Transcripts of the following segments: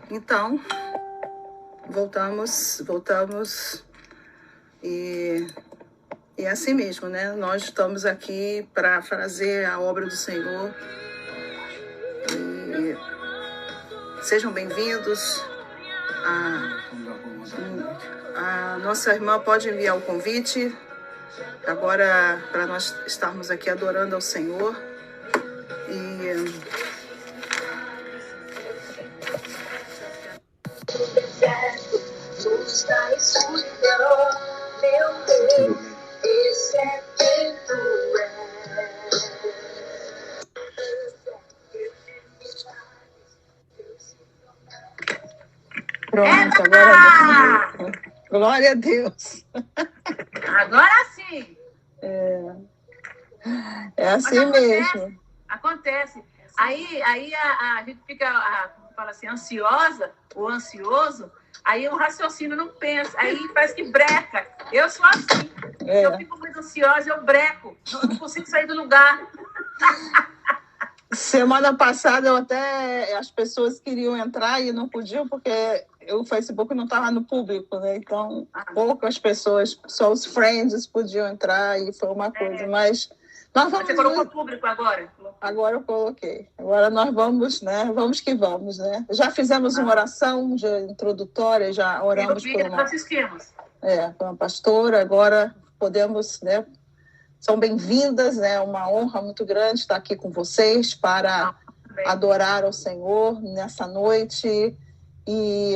Então, voltamos e é assim mesmo, né? Nós estamos aqui para fazer a obra do Senhor. E sejam bem-vindos. A nossa irmã pode enviar o convite agora para nós estarmos aqui adorando ao Senhor. Pronto, glória a Deus. Agora sim. É assim mesmo. Acontece. Aí a gente fica, como fala assim, ansiosa ou ansioso, aí o raciocínio não pensa, aí parece que breca. Eu sou assim. Eu fico muito ansiosa, eu breco. Não consigo sair do lugar. Semana passada as pessoas queriam entrar e não podiam porque o Facebook não estava no público, né? Então, poucas pessoas, só os friends podiam entrar e foi uma coisa, mas nós vamos... Você colocou público agora? Agora eu coloquei. Agora nós vamos, né? Vamos que vamos, né? Já fizemos uma oração introdutória, já oramos por uma... assistimos. Por uma pastora, agora podemos, né? São bem-vindas, né? É uma honra muito grande estar aqui com vocês para adorar ao Senhor nessa noite. E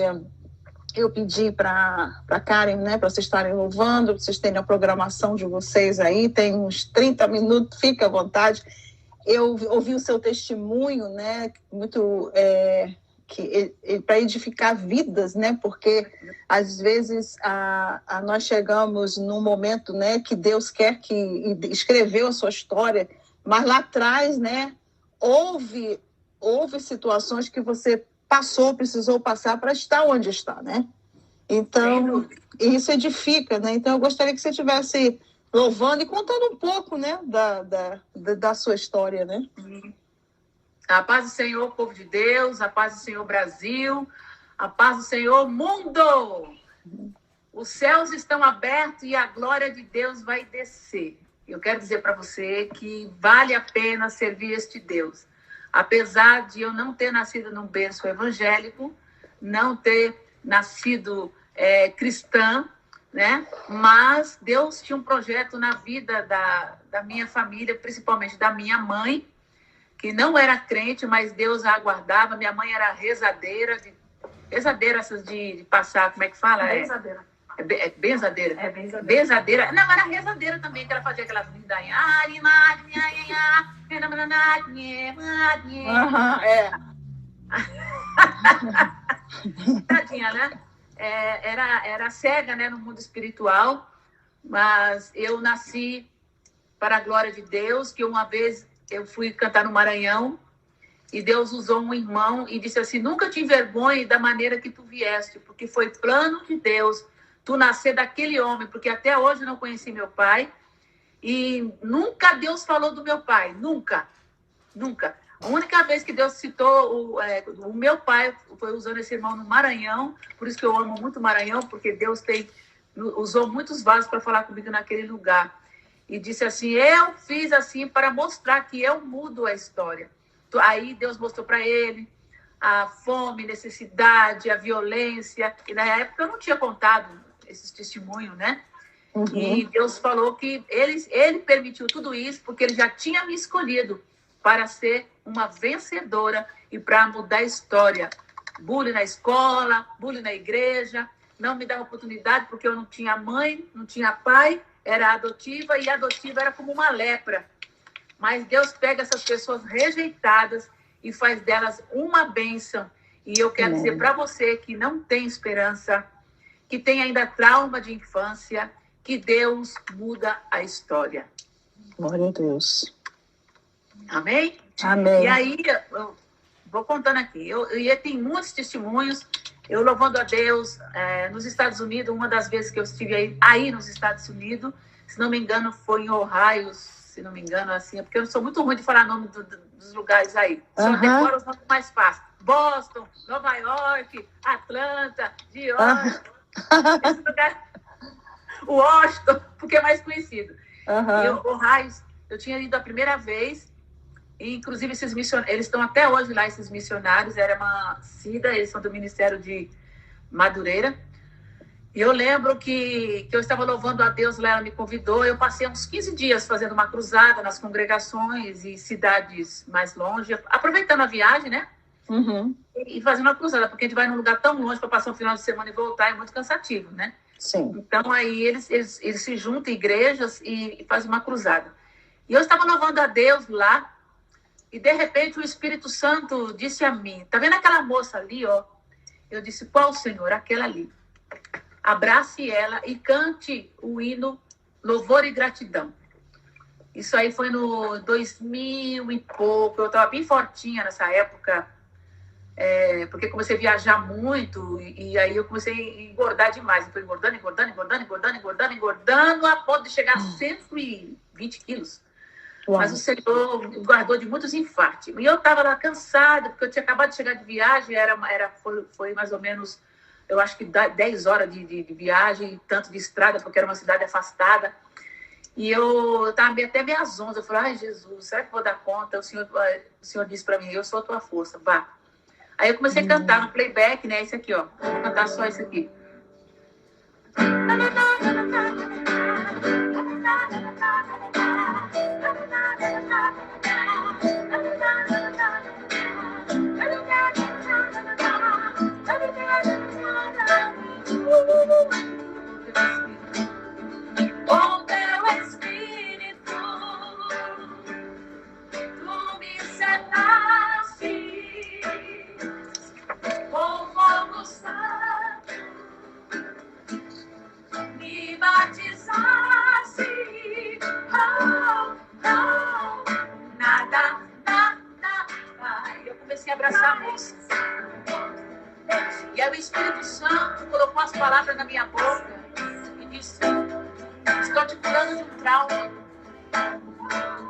eu pedi para Karen, né? Para vocês estarem louvando, para vocês terem a programação de vocês aí. Tem uns 30 minutos, fica à vontade. Eu ouvi o seu testemunho, né? Muito... para edificar vidas, né? Porque às vezes nós chegamos num momento, né, que Deus quer que escreveu a sua história, mas lá atrás, né, houve situações que você precisou passar para estar onde está, né? Então, isso edifica, né? Então, eu gostaria que você estivesse louvando e contando um pouco, né, da sua história, né? A paz do Senhor, povo de Deus, a paz do Senhor, Brasil, a paz do Senhor, mundo! Os céus estão abertos e a glória de Deus vai descer. Eu quero dizer para você que vale a pena servir este Deus. Apesar de eu não ter nascido num berço evangélico, não ter nascido cristã, né? Mas Deus tinha um projeto na vida da minha família, principalmente da minha mãe, que não era crente, mas Deus a aguardava. Minha mãe era rezadeira, essas de passar, como é que fala? Benzadeira. Benzadeira. Benzadeira. Não, era rezadeira também, que ela fazia aquelas lindainhas. Tadinha, né? Era cega, né, no mundo espiritual, mas eu nasci para a glória de Deus, que uma vez eu fui cantar no Maranhão e Deus usou um irmão e disse assim: nunca te envergonhe da maneira que tu vieste, porque foi plano de Deus tu nascer daquele homem, porque até hoje eu não conheci meu pai e nunca Deus falou do meu pai, nunca. A única vez que Deus citou o meu pai foi usando esse irmão no Maranhão, por isso que eu amo muito o Maranhão, porque Deus usou muitos vasos para falar comigo naquele lugar. E disse assim: eu fiz assim para mostrar que eu mudo a história. Aí Deus mostrou para ele a fome, necessidade, a violência. E na época eu não tinha contado esses testemunhos, né? Uhum. E Deus falou que ele permitiu tudo isso porque ele já tinha me escolhido para ser uma vencedora e para mudar a história. Bullying na escola, bullying na igreja. Não me dava oportunidade porque eu não tinha mãe, não tinha pai. Era adotiva e adotiva era como uma lepra. Mas Deus pega essas pessoas rejeitadas e faz delas uma bênção. E eu quero dizer para você que não tem esperança, que tem ainda trauma de infância, que Deus muda a história. Glória a Deus. Amém? Amém. E aí, eu vou contando aqui. E tem muitos testemunhos. Eu louvando a Deus, nos Estados Unidos, uma das vezes que eu estive aí nos Estados Unidos, se não me engano, foi em Ohio, se não me engano, assim, porque eu sou muito ruim de falar nome dos lugares aí. Só decoro os nomes mais fáceis. Boston, Nova York, Atlanta, Dior, esse lugar, Washington, porque é mais conhecido. E o Ohio, eu tinha ido a primeira vez, e inclusive esses missionários, eles estão até hoje lá, esses missionários, era uma CIDA, eles são do Ministério de Madureira. E eu lembro que eu estava louvando a Deus lá, ela me convidou, eu passei uns 15 dias fazendo uma cruzada nas congregações e cidades mais longe, aproveitando a viagem, né? E fazendo uma cruzada, porque a gente vai num lugar tão longe para passar um final de semana e voltar, é muito cansativo, né? Sim. Então, aí eles se juntam em igrejas e fazem uma cruzada. E eu estava louvando a Deus lá, e de repente o Espírito Santo disse a mim, tá vendo aquela moça ali, ó? Eu disse, qual, Senhor? Aquela ali. Abrace ela e cante o hino Louvor e Gratidão. Isso aí foi no 2000 e pouco, eu estava bem fortinha nessa época, porque comecei a viajar muito, e aí eu comecei a engordar demais. Eu fui engordando, a ponto de chegar a 120 quilos. Uau. Mas o Senhor me guardou de muitos infartos. E eu estava lá cansada, porque eu tinha acabado de chegar de viagem, foi mais ou menos, eu acho que 10 horas de viagem, tanto de estrada, porque era uma cidade afastada. E eu estava até meio às 11. Eu falei, ai, Jesus, será que vou dar conta? O Senhor disse para mim, eu sou a tua força, vá. Aí eu comecei a cantar no playback, né? Esse aqui, ó. Vou cantar só esse aqui. Abraçar a moça. E aí o Espírito Santo colocou as palavras na minha boca e disse, estou te curando de um trauma,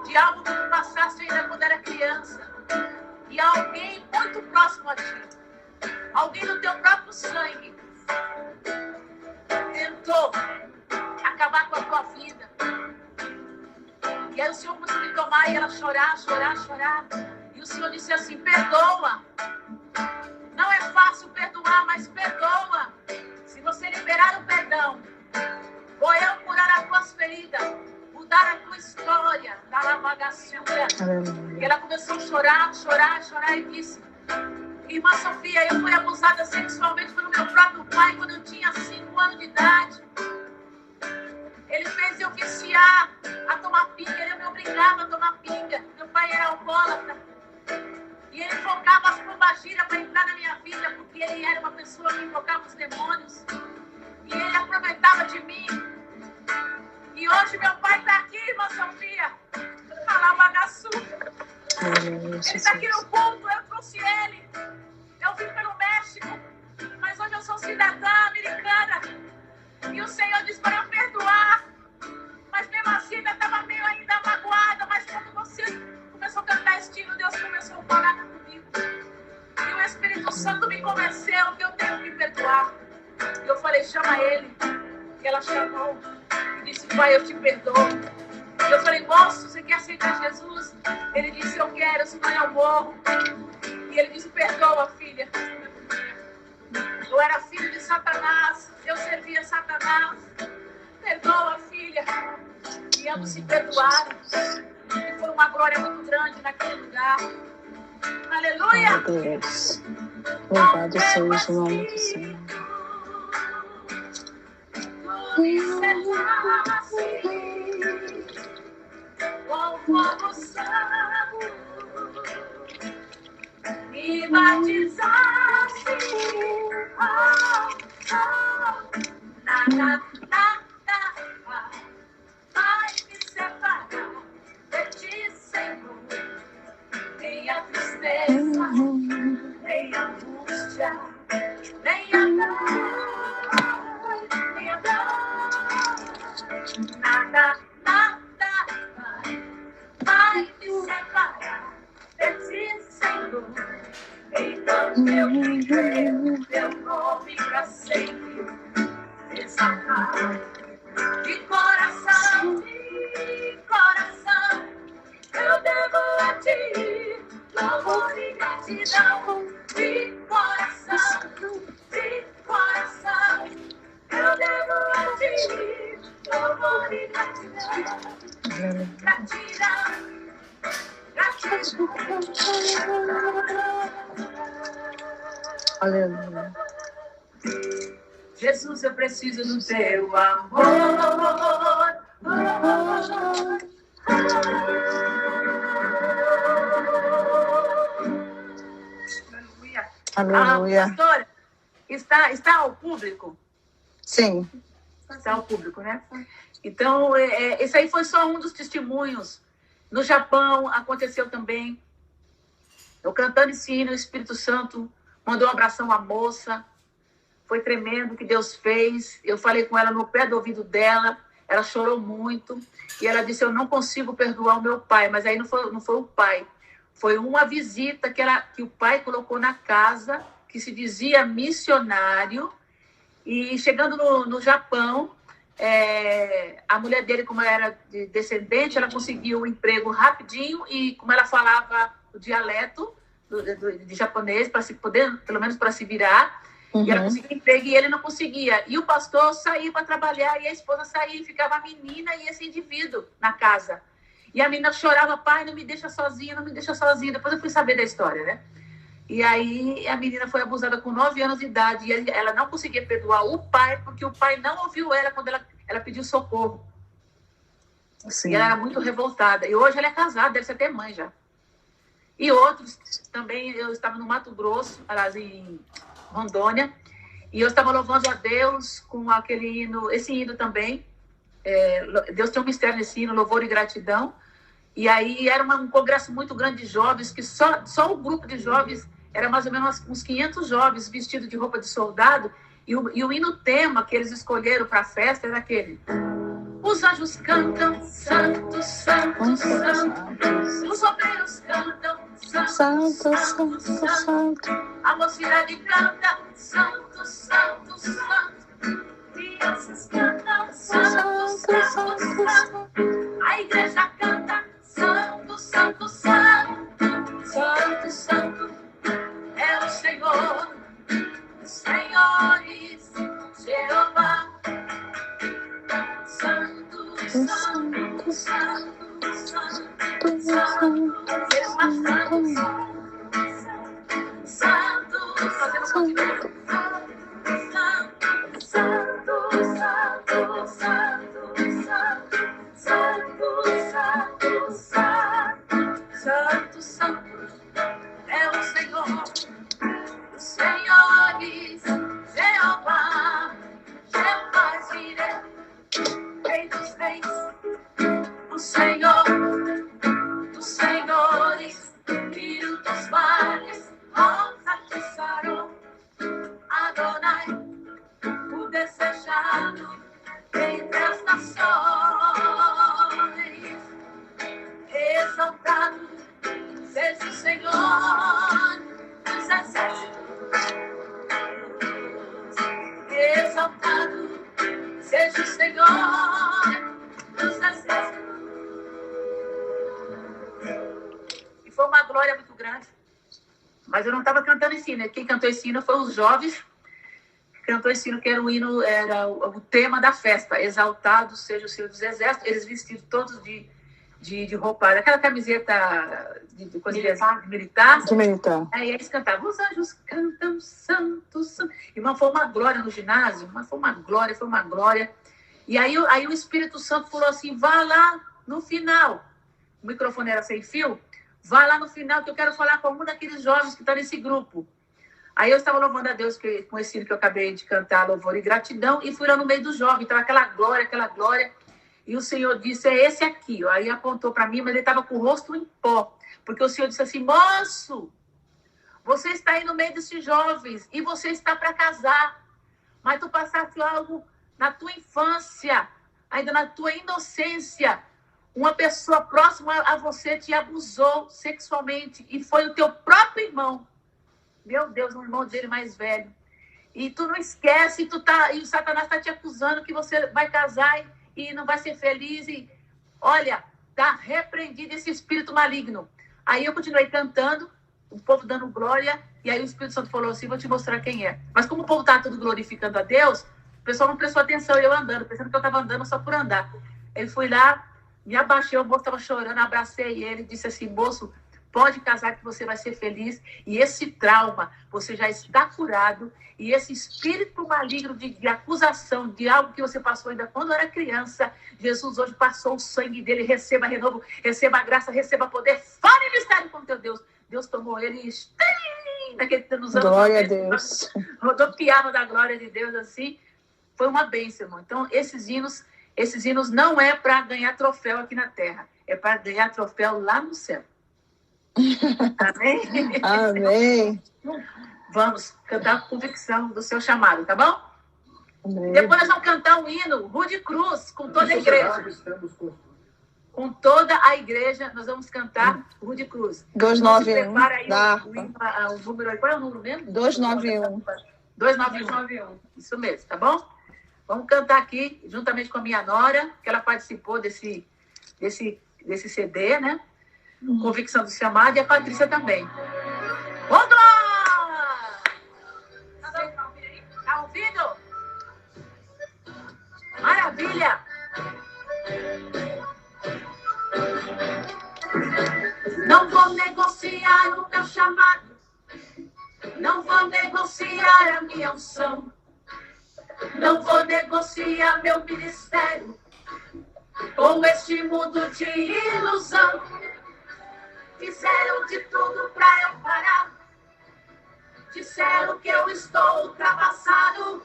de algo que tu passaste ainda quando era criança, e alguém muito próximo a ti, alguém do teu próprio sangue, tentou acabar com a tua vida. E aí o Senhor começou a me tomar e ela chorar. E o Senhor disse assim, perdoa. Não é fácil perdoar, mas perdoa. Se você liberar o perdão, vou eu curar as tuas feridas, mudar a tua história. E ela começou a chorar e disse, irmã Sofia, eu fui abusada sexualmente pelo meu próprio pai quando eu tinha 5 anos de idade. Ele fez eu viciar a tomar pinga, ele me obrigava a tomar pinga. Meu pai era alcoólatra. E ele invocava as pombagiras para entrar na minha vida, porque ele era uma pessoa que invocava os demônios. E ele aproveitava de mim. E hoje meu pai está aqui, irmã Sofia. Falar o bagaçu. Ele está aqui no culto, eu trouxe ele. Eu vim pelo México, mas hoje eu sou cidadã americana. E o Senhor disse para eu perdoar. Mas mesmo assim ainda estava meio ainda magoada. Mas quando você começou a cantar esse hino, Deus começou a falar comigo. E o Espírito Santo me convenceu que eu tenho que perdoar. E eu falei, chama ele. E ela chamou. E disse, pai, eu te perdoo. E eu falei, moço, você quer aceitar Jesus? Ele disse, eu quero, senão eu morro. E ele disse, perdoa, filha. Eu era filho de Satanás. Eu servia Satanás. Perdoa, filha. E ambos se perdoaram. E foi uma glória muito grande naquele lugar. Aleluia! Meu Deus. Louvado seja o nome do Senhor. Com fogo santo, me batizaste. Nada vai me separar de ti, Senhor. Nem a tristeza, nem a angústia, nem a dor, nem a dor. Nada vai me separar de ti, Senhor. Então eu viver, teu nome para sempre exaltar. De coração, eu devo a ti louvor e gratidão. De coração, eu devo a ti louvor e gratidão. Aleluia. Jesus, eu preciso do teu amor. Aleluia. Pastora, está ao público? Sim. Está ao público, né? Então, esse aí foi só um dos testemunhos. No Japão aconteceu também. Eu cantando esse hino, o Espírito Santo mandou um abração à moça. Foi tremendo o que Deus fez. Eu falei com ela no pé do ouvido dela. Ela chorou muito. E ela disse, eu não consigo perdoar o meu pai. Mas aí não foi o pai. Foi uma visita que o pai colocou na casa, que se dizia missionário. E chegando no Japão, a mulher dele, como era descendente, ela conseguiu um emprego rapidinho. E como ela falava o dialeto de japonês, para se poder, pelo menos para se virar, e ela conseguia emprego e ele não conseguia. E o pastor saía para trabalhar e a esposa saía e ficava a menina e esse indivíduo na casa. E a menina chorava, pai, não me deixa sozinha, não me deixa sozinha. Depois eu fui saber da história, né? E aí a menina foi abusada com 9 anos de idade e ela não conseguia perdoar o pai, porque o pai não ouviu ela quando ela pediu socorro. Sim. E ela era muito revoltada. E hoje ela é casada, deve ser até mãe já. E outros também, eu estava no Mato Grosso, aliás, em Rondônia, e eu estava louvando a Deus com aquele hino, esse hino também. Deus tem um mistério nesse hino, louvor e gratidão. E aí era um congresso muito grande de jovens, que só o grupo de jovens era mais ou menos uns 500 jovens vestidos de roupa de soldado, e o hino tema que eles escolheram para a festa era aquele: os anjos cantam, santo, santo, santo. Os obreiros cantam, santo, santo, santo. A mocidade canta, santo, santo, santo. Crianças cantam, santo, santo, santo. A igreja canta, santo, santo, santo. Santo, santo é o Senhor, os senhores, Jeová. Santo, santo, santo, santo, santo. Santo, fazemos continuo. Santo, santo, santo, santo, santo, santo, santo é o Senhor, os senhores, Jeová, Jeová Jireh, Rei dos reis, o Senhor dos senhores, Filho dos vales, Rosa de Sarão, Adonai, o desejado entre as nações, exaltado seja o Senhor dos exércitos, exaltado seja o Senhor dos exércitos. E foi uma glória muito grande. Mas eu não estava cantando esse hino. Quem cantou esse hino foi os jovens. Cantou esse hino, que era o hino, era o tema da festa. Exaltado seja o Senhor dos exércitos. Eles vestidos todos de roupa, aquela camiseta de coisa militar. De militar. Aí eles cantavam, os anjos cantam, santo, santo. Irmão, foi uma glória no ginásio, mas foi uma glória. E aí o Espírito Santo falou assim, vá lá no final. O microfone era sem fio. Vá lá no final que eu quero falar com um daqueles jovens que estão nesse grupo. Aí eu estava louvando a Deus com esse hino que eu acabei de cantar, louvor e gratidão, e fui lá no meio dos jovens. Então aquela glória. E o Senhor disse, é esse aqui. Ó. Aí apontou para mim, mas ele estava com o rosto em pó. Porque o Senhor disse assim, moço, você está aí no meio desses jovens e você está para casar. Mas tu passaste algo na tua infância, ainda na tua inocência. Uma pessoa próxima a você te abusou sexualmente e foi o teu próprio irmão. Meu Deus, um irmão dele mais velho. E tu não esquece, e o Satanás está te acusando que você vai casar e não vai ser feliz. E olha, está repreendido esse espírito maligno. Aí eu continuei cantando, o povo dando glória, e aí o Espírito Santo falou assim, vou te mostrar quem é. Mas como o povo está tudo glorificando a Deus, o pessoal não prestou atenção, eu andando, pensando que eu estava andando só por andar. Ele foi lá, me abaixei, o moço estava chorando, abracei ele, disse assim, moço, pode casar que você vai ser feliz. E esse trauma, você já está curado. E esse espírito maligno de acusação, de algo que você passou ainda quando era criança, Jesus hoje passou o sangue dele, receba renovo, receba graça, receba poder, fale em mistério com teu Deus. Deus tomou ele e nos anos glória a Deus. Rodopiava da glória de Deus assim. Foi uma bênção, irmão. Então, esses hinos não é para ganhar troféu aqui na terra, é para ganhar troféu lá no céu. Amém? Amém. Vamos cantar a convicção do seu chamado, tá bom? Amém. Depois nós vamos cantar um hino, Rude Cruz, com toda a igreja. Com toda a igreja, nós vamos cantar Rude Cruz. 291. Prepara aí o número aí. Qual é o número mesmo? 291. 291. Isso mesmo, tá bom? Vamos cantar aqui, juntamente com a minha nora, que ela participou desse CD, né? Convicção do chamado, e a Patrícia também. Vamos lá! Tá ouvindo? Maravilha! Não vou negociar o meu chamado, não vou negociar a minha unção, não vou negociar meu ministério com este mundo de ilusão. Fizeram de tudo pra eu parar, disseram que eu estou ultrapassado.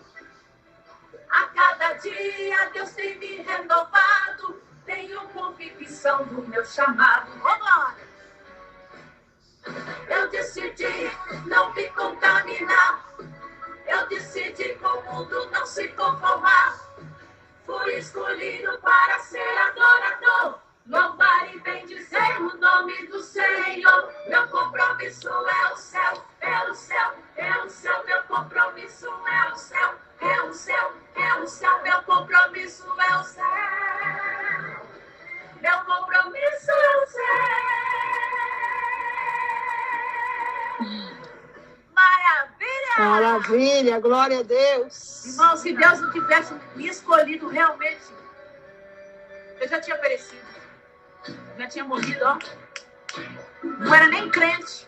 A cada dia Deus tem me renovado, tenho convicção do meu chamado. Vambora! Eu decidi não me contaminar, eu decidi com o mundo não se conformar. Fui escolhido para ser adorador, louvar e bendizer o nome do Senhor. Meu compromisso é o céu, é o céu, é o céu. Meu compromisso é o céu, é o céu, é o céu. Meu compromisso é o céu, meu compromisso é o céu. Maravilha! Maravilha, glória a Deus. Irmão, se Deus não tivesse me escolhido realmente, eu já tinha perecido. Já tinha morrido, ó. Não era nem crente.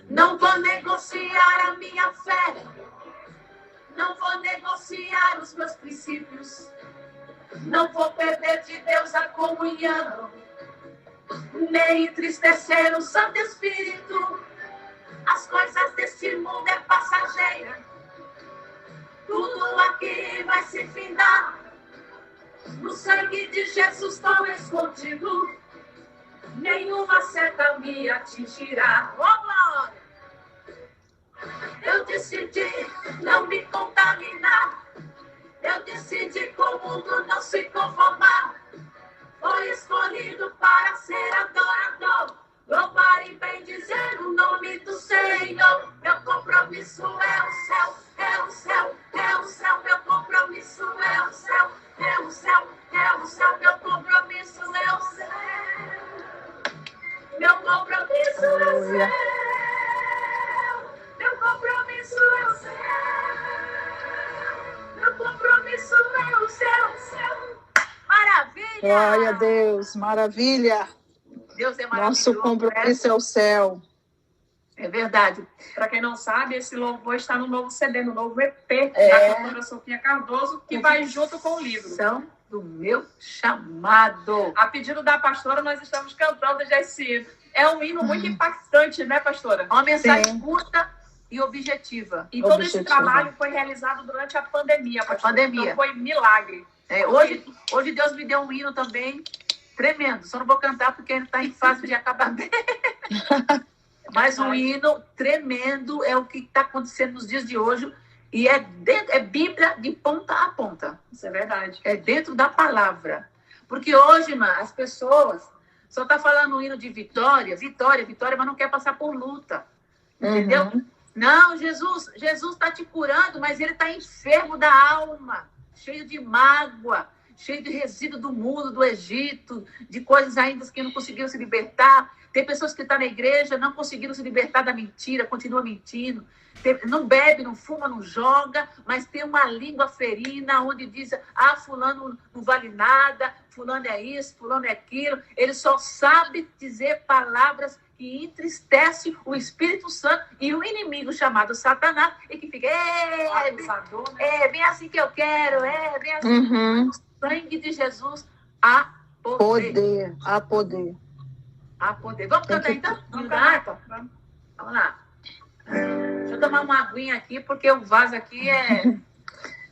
Não vou negociar a minha fé. Não vou negociar os meus princípios. Não vou perder de Deus a comunhão, nem entristecer o Santo Espírito. As coisas deste mundo é passageira. Tudo aqui vai se findar. No sangue de Jesus estou escondido, nenhuma seta me atingirá. Oh, eu decidi não me contaminar, eu decidi com o mundo não se conformar. Foi escolhido para ser adorador, louvar e bendizer o nome do Senhor. Meu compromisso é o céu, é o céu, é o céu. Meu compromisso é o céu, é o céu, é o céu. Meu compromisso é o céu, meu compromisso é o céu, meu compromisso é o céu, meu compromisso é o céu. Maravilha! Glória a Deus, maravilha. Deus é maravilhoso. Nosso compromisso é o céu. É verdade. Para quem não sabe, esse louvor está no novo CD, no novo EP da cantora Sofia Cardoso, que vai junto com o livro. São do meu chamado. A pedido da pastora, nós estamos cantando já esse hino. É um hino muito impactante, né, pastora? Uma mensagem curta e objetiva. E todo esse trabalho foi realizado durante a pandemia, pastora. Pandemia. Então foi milagre. Hoje Deus me deu um hino também tremendo. Só não vou cantar porque ele está em fase de acabamento. Mas um hino tremendo é o que está acontecendo nos dias de hoje. E é Bíblia de ponta a ponta. Isso é verdade. É dentro da palavra. Porque hoje, irmã, as pessoas Só está falando um hino de vitória, mas não quer passar por luta. Entendeu? Não, Jesus está te curando, mas ele está enfermo da alma, cheio de mágoa, cheio de resíduo do mundo, do Egito, de coisas ainda que não conseguiram se libertar. Tem pessoas que estão na igreja, não conseguiram se libertar da mentira, continua mentindo. Não bebe, não fuma, não joga, mas tem uma língua ferina onde diz, fulano não vale nada, fulano é isso, fulano é aquilo. Ele só sabe dizer palavras que entristece o Espírito Santo e o inimigo chamado Satanás, e que fica, bem assim que eu quero, bem assim. No sangue de Jesus há poder. Há poder. Há poder. Vamos cantar então? Vamos cantar? Vamos lá. Deixa eu tomar uma aguinha aqui, porque o vaso aqui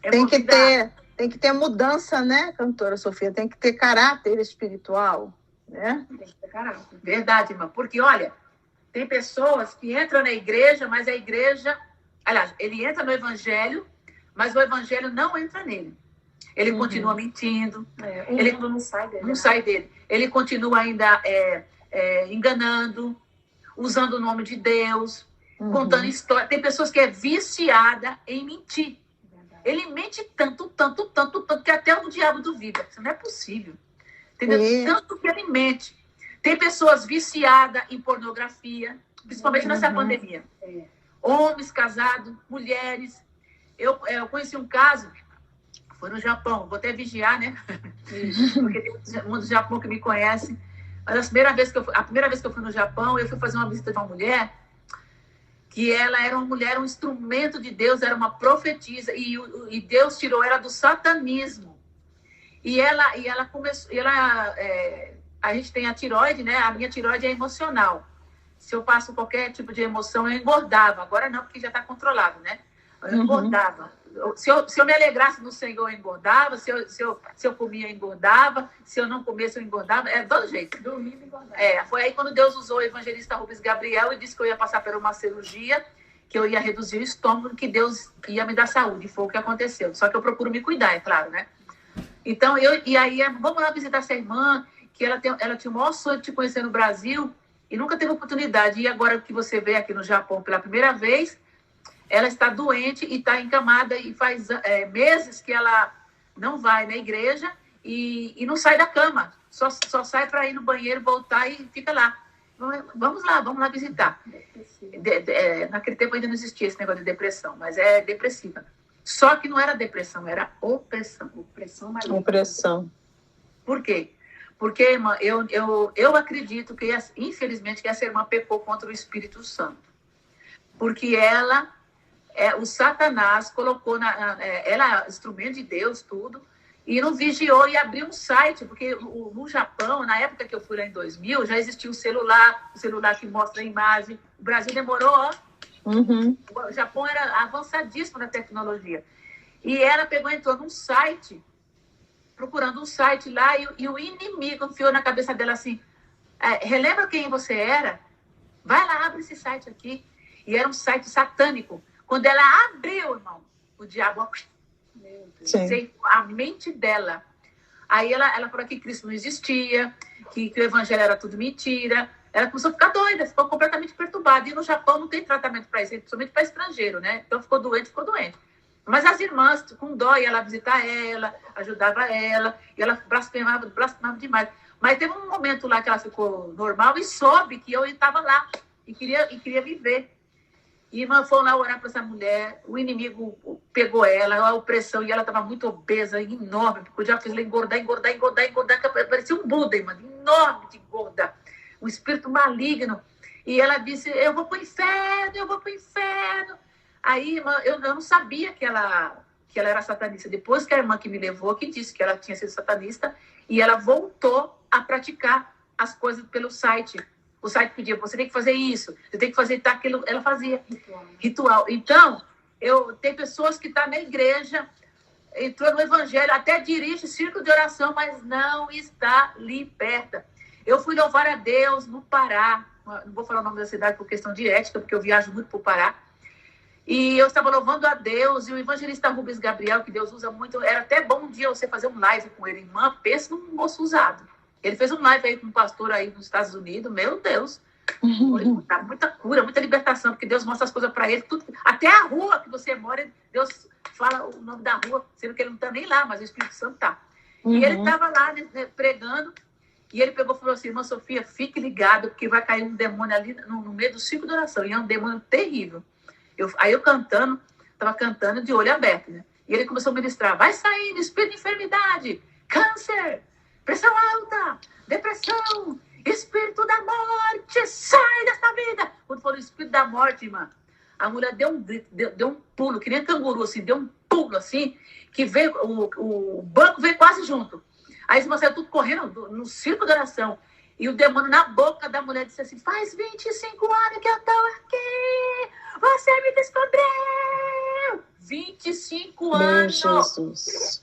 tem que ter mudança, né, cantora Sofia? Tem que ter caráter espiritual, né? Tem que ter caráter. Verdade, irmã. Porque, olha, tem pessoas que entram na igreja, mas a igreja... Aliás, ele entra no evangelho, mas o evangelho não entra nele. Ele continua mentindo. O mundo não sai dele. Não sai dele. Ele continua ainda enganando, usando o nome de Deus, contando história. Tem pessoas que é viciada em mentir. Ele mente tanto, que até o diabo duvida. Isso não é possível. Entendeu? Tanto que ele mente. Tem pessoas viciadas em pornografia, principalmente nessa pandemia. Homens casados, mulheres. Eu conheci um caso, foi no Japão. Vou até vigiar, né? Porque tem mundo do Japão que me conhece. Mas a primeira vez que eu fui no Japão, eu fui fazer uma visita de uma mulher que ela era uma mulher, um instrumento de Deus, era uma profetisa, e Deus tirou ela do satanismo. E ela começou... a gente tem a tireoide, né? A minha tireoide é emocional. Se eu passo qualquer tipo de emoção, eu engordava. Agora não, porque já está controlado, né? Eu engordava. Se eu me alegrasse no Senhor, eu engordava. Se eu comia, eu engordava. Se eu não comesse, eu engordava. É do jeito. Dormindo e engordava. Foi aí quando Deus usou o evangelista Rubens Gabriel e disse que eu ia passar por uma cirurgia, que eu ia reduzir o estômago, que Deus ia me dar saúde. Foi o que aconteceu. Só que eu procuro me cuidar, é claro, né? Então, vamos lá visitar essa irmã, que ela tinha o maior sonho de te conhecer no Brasil e nunca teve oportunidade. E agora que você veio aqui no Japão pela primeira vez, ela está doente e está encamada e faz meses que ela não vai na igreja e não sai da cama. Só sai para ir no banheiro, voltar e fica lá. Vamos lá visitar. Naquele tempo ainda não existia esse negócio de depressão, mas é depressiva. Só que não era depressão, era opressão. Opressão. Por quê? Porque, irmã, eu acredito que, infelizmente, que essa irmã pecou contra o Espírito Santo. Porque o Satanás colocou, ela é instrumento de Deus, tudo, e não vigiou e abriu um site, porque no Japão, na época que eu fui lá em 2000, já existia o celular que mostra a imagem. O Brasil demorou, O Japão era avançadíssimo na tecnologia. E ela entrou num site, procurando um site lá, e o inimigo enfiou na cabeça dela assim, relembra quem você era? Vai lá, abre esse site aqui. E era um site satânico. Quando ela abriu, irmão, o diabo ceifou a mente dela. Aí ela falou que Cristo não existia, que o evangelho era tudo mentira. Ela começou a ficar doida, ficou completamente perturbada. E no Japão não tem tratamento para isso, principalmente para estrangeiro, né? Então ficou doente. Mas as irmãs, com dó, iam lá visitar ela, ajudava ela, e ela blasfemava demais. Mas teve um momento lá que ela ficou normal e soube que eu estava lá e queria viver. E irmã foi lá orar para essa mulher, o inimigo pegou ela, a opressão, e ela estava muito obesa, enorme, porque o diabo fez ela engordar, que parecia um Buda, irmã, enorme de engordar, um espírito maligno. E ela disse, eu vou para o inferno. Aí, irmã, eu não sabia que ela era satanista. Depois que a irmã que me levou, que disse que ela tinha sido satanista, e ela voltou a praticar as coisas pelo site. O site pedia, você tem que fazer isso, você tem que fazer aquilo. Ela fazia ritual. Então, tem pessoas que estão na igreja, entrou no evangelho, até dirige círculo de oração, mas não está liberta. Eu fui louvar a Deus no Pará. Não vou falar o nome da cidade por questão de ética, porque eu viajo muito para o Pará. E eu estava louvando a Deus, e o evangelista Rubens Gabriel, que Deus usa muito, era até bom um dia você fazer um live com ele. Irmã, pensa num moço usado. Ele fez um live aí com um pastor aí nos Estados Unidos, meu Deus. Muita cura, muita libertação, porque Deus mostra as coisas para ele, tudo, até a rua que você mora, Deus fala o nome da rua, sendo que ele não está nem lá, mas o Espírito Santo está. E ele estava lá, né, pregando, e ele pegou e falou assim: irmã Sofia, fique ligado, porque vai cair um demônio ali no meio do círculo de oração, e é um demônio terrível. Aí eu estava cantando de olho aberto, né? E ele começou a ministrar: vai saindo espírito de enfermidade, câncer, pressão alta, depressão, espírito da morte, sai dessa vida. Quando falou espírito da morte, irmã, a mulher deu um grito, deu um pulo, que nem canguru, assim, deu um pulo, assim, que veio, o banco veio quase junto. Aí as irmãs saíram tudo correndo no círculo de oração. E o demônio na boca da mulher disse assim: faz 25 anos que eu estou aqui, você me descobriu. 25 anos. Jesus.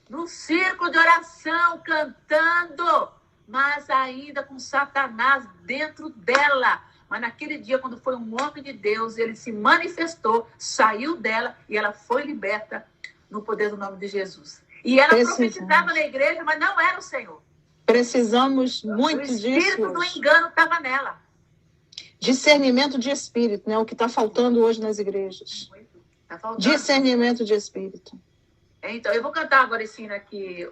No círculo de oração, cantando, mas ainda com Satanás dentro dela. Mas naquele dia, quando foi um homem de Deus, ele se manifestou, saiu dela e ela foi liberta no poder do nome de Jesus. E ela profetizava na igreja, mas não era o Senhor. Precisamos muito disso. O espírito do engano estava nela. Discernimento de espírito, né? O que está faltando hoje nas igrejas. Tá faltando. Discernimento de espírito. Então, eu vou cantar agora esse hino aqui,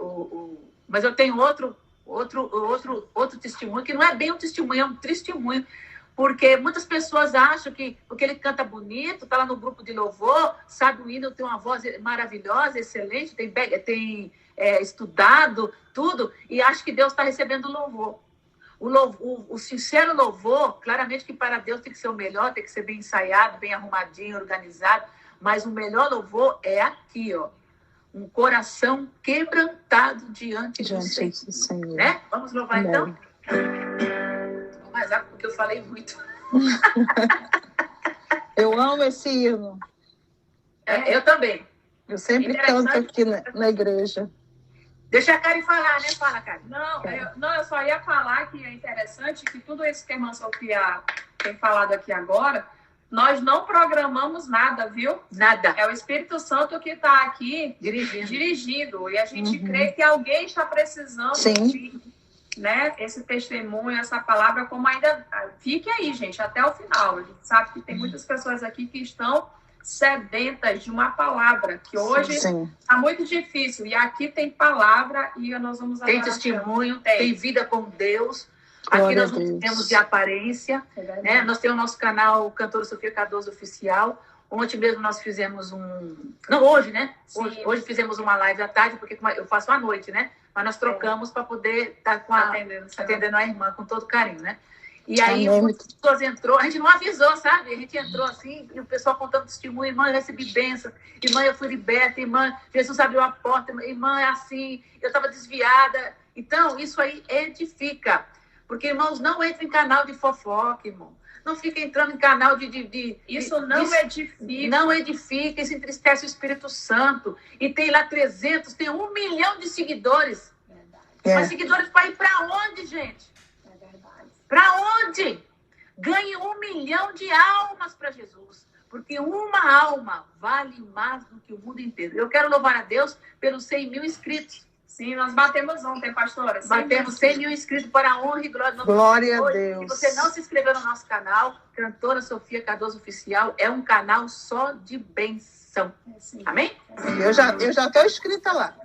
mas eu tenho outro testemunho, que não é bem um testemunho, é um testemunho, porque muitas pessoas acham que porque ele canta bonito, está lá no grupo de louvor, sabe o hino, tem uma voz maravilhosa, excelente, tem estudado tudo, e acha que Deus está recebendo louvor. O sincero louvor, claramente que para Deus tem que ser o melhor, tem que ser bem ensaiado, bem arrumadinho, organizado, mas o melhor louvor é aqui, ó. Um coração quebrantado diante do Senhor. Né? Vamos louvar então? Vou mais rápido, porque eu falei muito. Eu amo esse hino. Eu também. Eu sempre canto aqui na igreja. Deixa a Karen falar, né? Fala, Karen. Não, eu só ia falar que é interessante que tudo isso que a irmã Sofia tem falado aqui agora, nós não programamos nada, viu? Nada. É o Espírito Santo que está aqui dirigindo. E a gente crê que alguém está precisando de, né, esse testemunho, essa palavra, como ainda... Fique aí, gente, até o final. A gente sabe que tem muitas pessoas aqui que estão sedentas de uma palavra, que hoje está muito difícil. E aqui tem palavra e nós vamos... Tem testemunho, tem vida com Deus. Aqui nós não temos de aparência, né? Nós temos o nosso canal Cantora Sofia Cardoso Oficial. Ontem mesmo nós fizemos Não, hoje, né? Hoje fizemos uma live à tarde, porque eu faço à noite, né? Mas nós trocamos para poder estar atendendo a irmã com todo carinho, né? E aí, muitas pessoas entrou, a gente não avisou, sabe? A gente entrou assim, e o pessoal contando testemunho: irmã, eu recebi bênção, irmã, eu fui liberta, irmã, Jesus abriu a porta, irmã, é assim, eu estava desviada. Então, isso aí edifica. Porque, irmãos, não entre em canal de fofoca, irmão. Não fica entrando em canal Isso não edifica. Não edifica, isso entristece o Espírito Santo. E tem lá 300, tem 1 milhão de seguidores. Mas seguidores para ir para onde, gente? É verdade. Para onde? Ganhe 1 milhão de almas para Jesus. Porque uma alma vale mais do que o mundo inteiro. Eu quero louvar a Deus pelos 100 mil inscritos. Sim, nós batemos ontem, pastora. Batemos 100 mil inscritos para a honra e glória do nosso Glória Senhor. a Deus. Se você não se inscreveu no nosso canal, Cantora Sofia Cardoso Oficial, é um canal só de bênção. Amém? Eu já estou inscrita lá.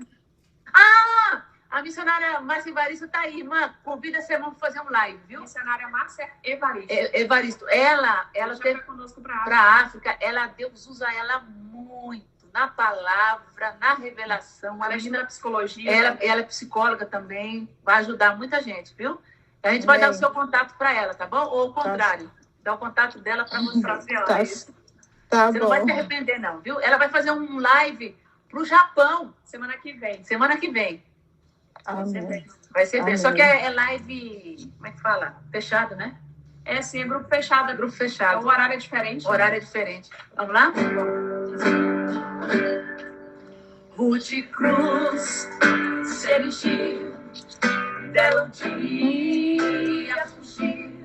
A missionária Márcia Evaristo está aí, irmã. Convida essa irmã para fazer um live, viu? Missionária Márcia Evaristo. Evaristo. Ela teve conosco para a África. Deus usa ela muito. Na palavra, na revelação. Ela estuda psicologia. Ela é psicóloga também. Vai ajudar muita gente, viu? A gente vai dar o seu contato para ela, tá bom? Ou o contrário. Dá o contato dela para mostrar para ela. Você não vai se arrepender, não, viu? Ela vai fazer um live pro Japão. Semana que vem. Vai ser bem. Só que é live, como é que fala? Fechado, né? É sim, é grupo fechado. Grupo fechado. O horário é diferente. O horário é diferente. Vamos lá? Rude Cruz se erigiu, dela um dia fugir,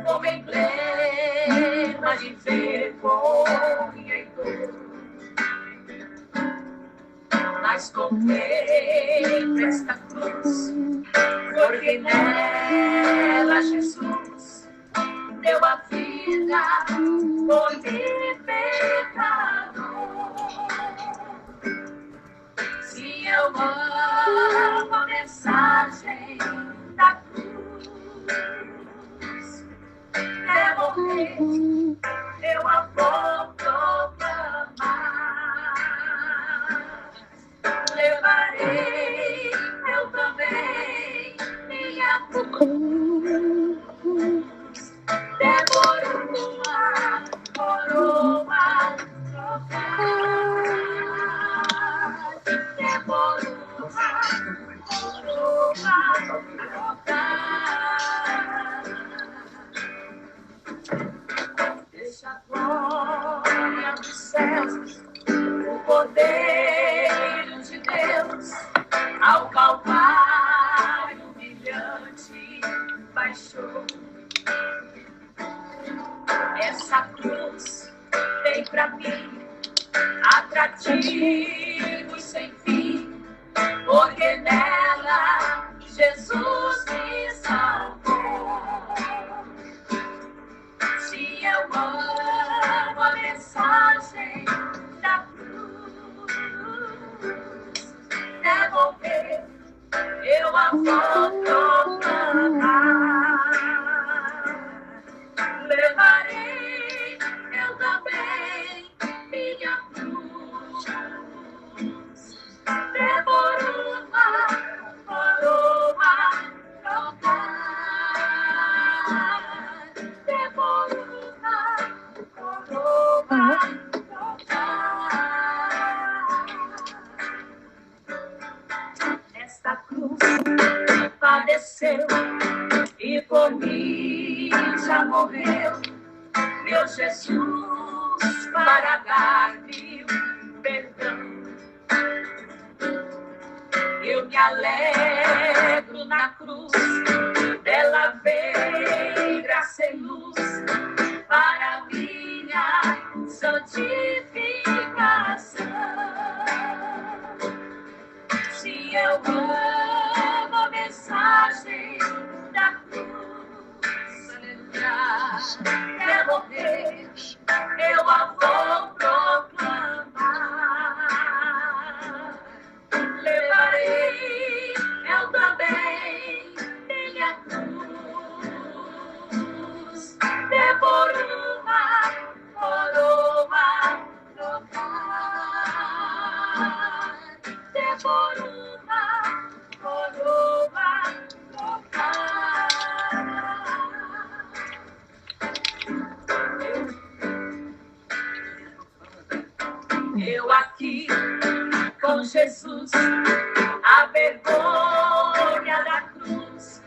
como emblema de vergonha e dor. mas comprei esta cruz, porque nela Jesus deu a vida por mim, pecador. Se eu amo a mensagem da cruz, é morrer, eu a vou proclamar. Levarei eu também minha cruz, demoro uma coroa trocar, demoro uma coroa trocar. Deixa a glória dos céus, o poder de Deus, ao Calvário humilhante baixou. Essa cruz tem pra mim atrativos sem fim, porque nela Jesus me salvou. Se eu amo a mensagem da cruz, devolver, eu a vou proclamar. Levarei eu também minha cruz, demoro uma coroa trocar, demoro uma coroa trocar. Esta cruz padeceu e por mim já morreu, meu Jesus, para dar-me perdão. Eu me alegro na cruz, dela vem graça e luz para minha santificação. Se eu amo a mensagem da cruz, é morrer, eu a vou proclamar. Levarei eu também minha cruz, demoro uma coroa trocar, demoro uma coroa trocar. Eu aqui com Jesus, a vergonha da cruz,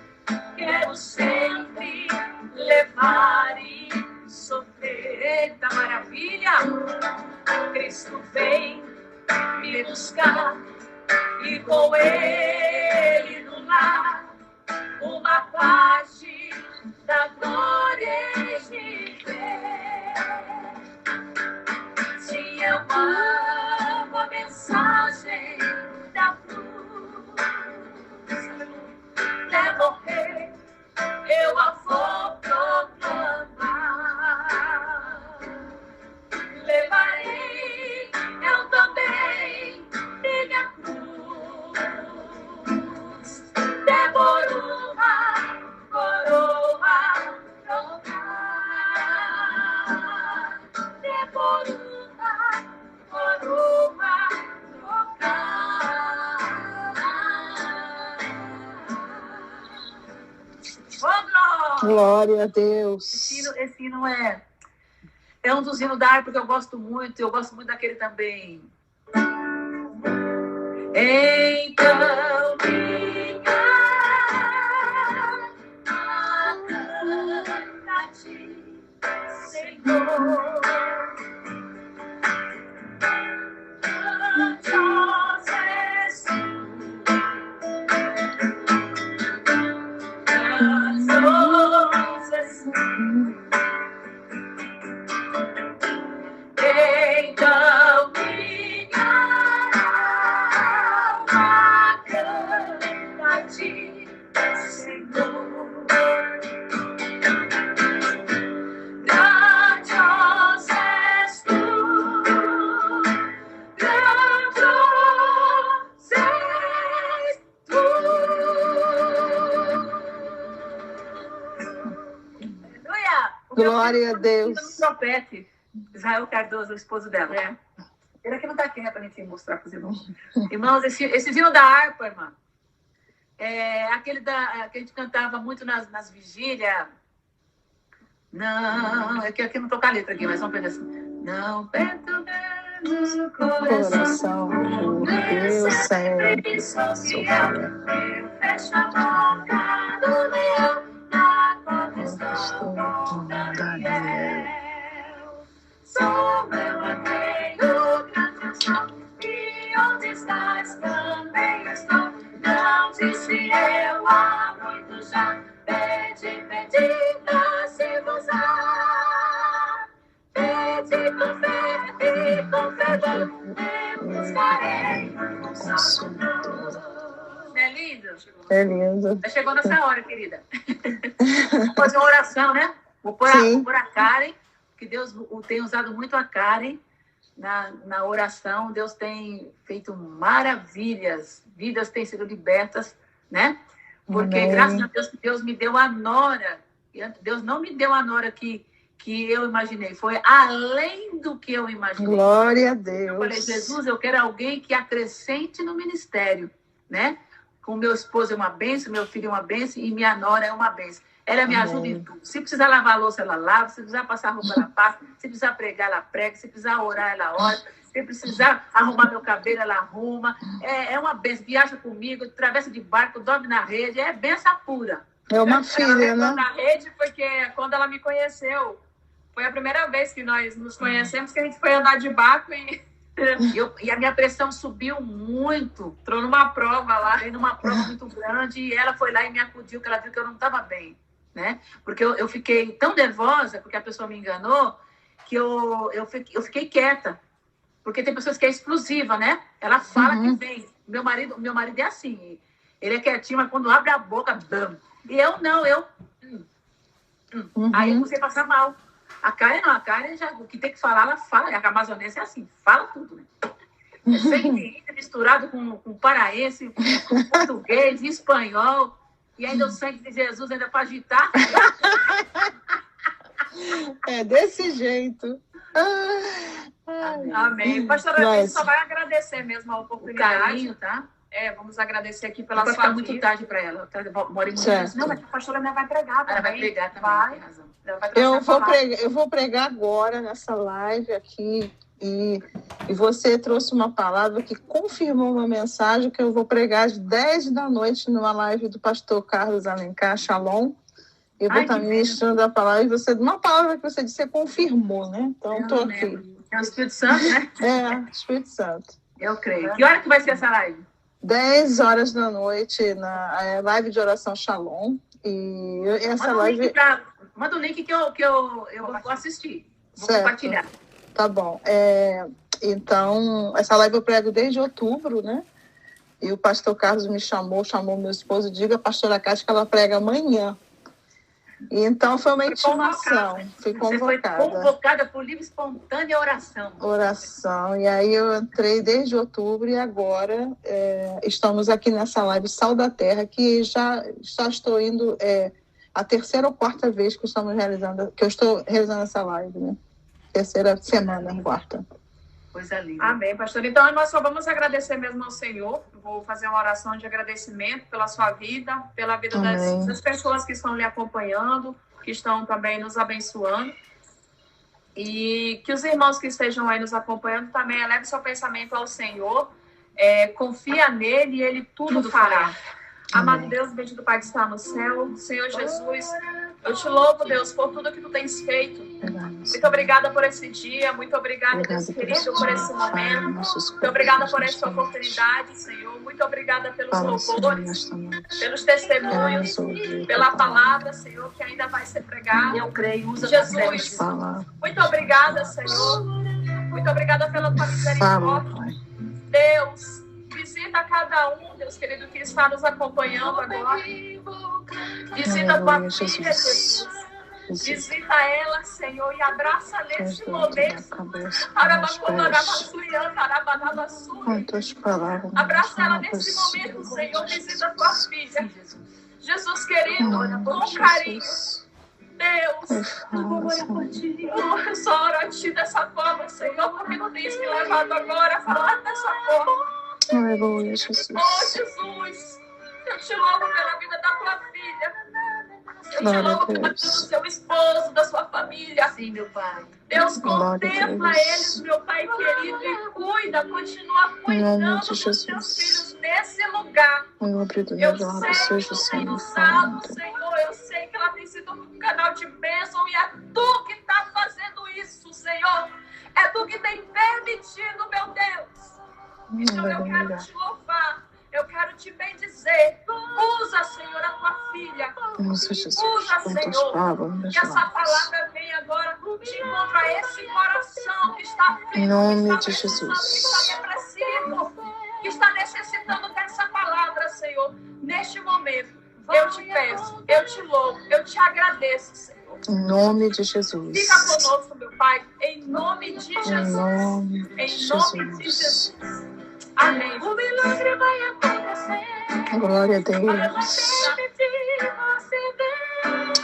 quero sempre levar e sofrer. Eita maravilha! Cristo vem me buscar e com Ele no lar uma parte da glória viver. Se eu amo a mensagem da cruz, é morrer, eu a vou proclamar. Levarei eu também minha cruz, demoro uma coroa trocar, demoro uma coroa trocar. Oh, Glória a Deus. Esse hino é um dos hinos da harpa que eu gosto muito daquele também. Então minha canta a ti, Senhor. Então minha Glória a Deus. No trompete. Israel Cardoso, o esposo dela. Ele aqui não está aqui, né, para a gente mostrar para os irmãos. Irmãos, esse hino da harpa, irmã, é aquele que a gente cantava muito nas vigílias. Não, é que aqui não toca a letra aqui, mas vamos pegar assim. Não perturbemos o coração, porque eu sempre sou fiel. Eu fecho a boca do leão, na qual estou com Daniel. Sou eu amei o grande sol, e onde estás também estou. Não disse eu há muito já, pedi, dá-se-vos-á. Pedi com fé e com fervor, eu buscarei o Consolador. É lindo? É lindo. Já chegou nessa hora, querida. Vou fazer uma oração, né? Vou pôr a Karen, que Deus tem usado muito a Karen na oração. Deus tem feito maravilhas, vidas têm sido libertas, né? Porque, amém, graças a Deus, Deus me deu a nora. Deus não me deu a nora que eu imaginei. Foi além do que eu imaginei. Glória a Deus. Eu falei, Jesus, eu quero alguém que acrescente no ministério, né? Com meu esposo é uma bênção, meu filho é uma bênção e minha nora é uma bênção. Ela me ajuda em tudo. Se precisar lavar a louça, ela lava. Se precisar passar roupa, ela passa. Se precisar pregar, ela prega. Se precisar orar, ela ora. Se precisar arrumar meu cabelo, ela arruma. É uma benção. Viaja comigo, atravessa de barco, dorme na rede. É benção pura. É uma filha, né? Na rede, porque quando ela me conheceu, foi a primeira vez que nós nos conhecemos, que a gente foi andar de barco e a minha pressão subiu muito. Entrou numa prova lá. Entrei numa prova muito grande e ela foi lá e me acudiu, que ela viu que eu não estava bem, né? Porque eu fiquei tão nervosa, porque a pessoa me enganou, que eu fiquei quieta. Porque tem pessoas que é explosiva, né? Ela fala que vem. Meu marido é assim. Ele é quietinho, mas quando abre a boca, bam. E eu não, Aí eu comecei a passar mal. A Karen já, o que tem que falar, ela fala. A amazonense é assim, fala tudo, né? É sempre misturado com paraense, com português, espanhol. E ainda o sangue de Jesus ainda para agitar. É desse jeito. Amém. Pastora, a gente só vai agradecer mesmo a oportunidade. O carinho, tá? Vamos agradecer aqui pela sua vida. Muito tarde para ela. Mora em Minas. Não, mas a pastora ainda vai pregar também. Ela vai pregar também, tem razão. Eu vou pregar agora nessa live aqui. E você trouxe uma palavra que confirmou uma mensagem que eu vou pregar às 10 da noite numa live do pastor Carlos Alencar, Shalom. Eu vou estar ministrando a palavra, e uma palavra que você disse, você confirmou, né? Então, estou aqui. É o Espírito Santo, né? Espírito Santo. Eu creio. Que hora que vai ser essa live? 10 horas da noite, na live de oração Shalom. E essa live... Manda o link que eu vou assistir. Vou compartilhar. Tá bom. Então, essa live eu prego desde outubro, né? E o pastor Carlos me chamou meu esposo, diga a pastora Cátia que ela prega amanhã. E então foi uma intimação. Fui convocada. Você foi convocada por livre espontânea oração. Oração. E aí eu entrei desde outubro e agora estamos aqui nessa live Sal da Terra, que já estou indo a terceira ou quarta vez que eu estou realizando essa live, né? Terceira semana, quarta. Coisa linda. Amém, pastor. Então, nós só vamos agradecer mesmo ao Senhor. Vou fazer uma oração de agradecimento pela sua vida, pela vida das pessoas que estão lhe acompanhando, que estão também nos abençoando. E que os irmãos que estejam aí nos acompanhando também elevem seu pensamento ao Senhor. Confia nele e ele tudo fará. Amado Deus, bendito Pai que está no céu, Senhor Jesus, eu te louvo, Deus, por tudo que tu tens feito. Muito obrigada por esse dia, muito obrigada, Deus querido, por esse momento. Muito obrigada por essa oportunidade, Senhor. Muito obrigada pelos louvores, pelos testemunhos, pela palavra, Senhor, que ainda vai ser pregada. Eu creio, usa Jesus. Muito obrigada, Senhor. Muito obrigada pela tua misericórdia. Deus, visita cada um, Deus querido, que está nos acompanhando agora. Visita a tua filha, Jesus. Visita ela, Senhor, e abraça nesse momento. Abraça ela nesse momento, Senhor. Visita a tua filha. Jesus querido, com carinho. Deus, não vou orar por ti. Eu só oro a ti dessa forma, Senhor, porque tu tens me levado agora a falar dessa forma. Aleluia, Jesus. Jesus, eu te louvo pela vida da tua filha. Eu te louvo pela vida do seu esposo, da sua família. Sim, meu Pai. Deus, contempla eles, meu Pai querido, e continua cuidando dos teus filhos nesse lugar. Eu sei que tu tem usado, Senhor, eu sei que ela tem sido um canal de bênção e é tu que está fazendo isso, Senhor. É tu que tem permitido, meu Deus. Então eu quero te louvar. Eu quero te bendizer. Usa, Senhor, a tua filha. Usa, Senhor. Que essa palavra venha agora de encontro a esse coração que está ferido, em nome de Jesus. Jesus. Que está depressivo, que está necessitando dessa palavra, Senhor. Neste momento, eu te peço, eu te louvo, eu te agradeço, Senhor. Em nome de Jesus. Fica conosco, meu Pai. Em nome de Jesus. Em nome de Jesus. Amém. O milagre vai acontecer. Glória a Deus.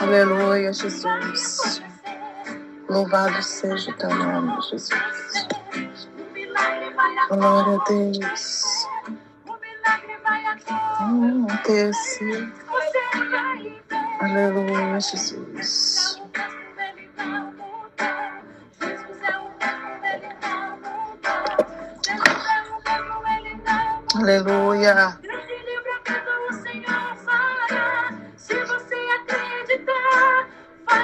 Aleluia, Jesus. Louvado seja o teu nome, Jesus. Glória a Deus. Acontece. Aleluia, Jesus. Aleluia.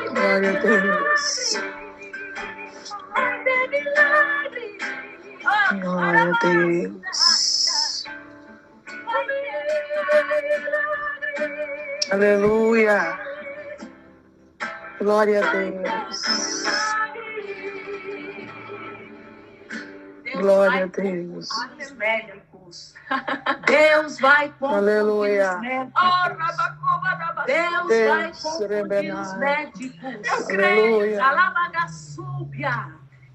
Glória a Deus. Glória a Deus. Aleluia. Glória a Deus. Glória a Deus. Deus vai Aleluia. Deus vai confundir os médicos. Aleluia. Alabagaçúbia.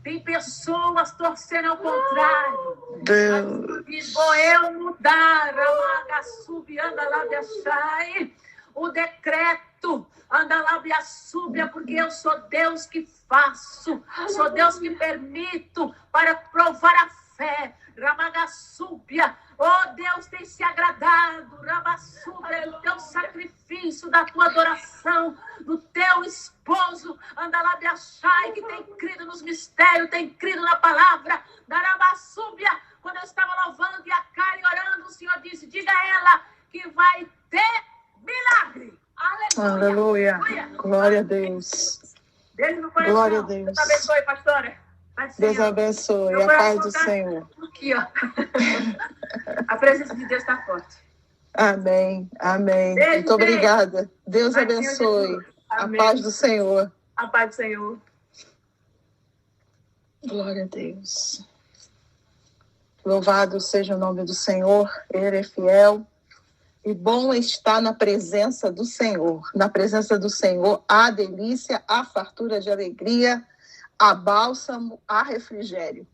Tem pessoas torcendo ao contrário. Deus. Diz, vou eu mudar. Alabagaçúbia, anda lá, deixai. O decreto, anda lá, biaçúbia, porque eu sou Deus que faço. Sou Deus que permito para provar a fé. Ramagaçúbia, oh Deus tem se agradado, Rabaçúbia, do teu sacrifício, da tua adoração, do teu esposo, anda lá, Biachai, que tem crido nos mistérios, tem crido na palavra, da Rabaçúbia. Quando eu estava louvando e a Karen orando, o Senhor disse, diga a ela que vai ter milagre. Aleluia. Aleluia. Glória a Deus. Beijo no coração. Glória a Deus. Deus abençoe, pastora. Deus abençoe. A paz do Senhor. Aqui, ó. A presença de Deus está forte. Amém. Amém. Beijo, muito obrigada. Deus Vai, abençoe. A Amém. paz do Senhor. A paz do Senhor. Glória a Deus. Louvado seja o nome do Senhor. Ele é fiel. E bom estar na presença do Senhor. Na presença do Senhor, há delícia, há fartura de alegria, há bálsamo, há refrigério.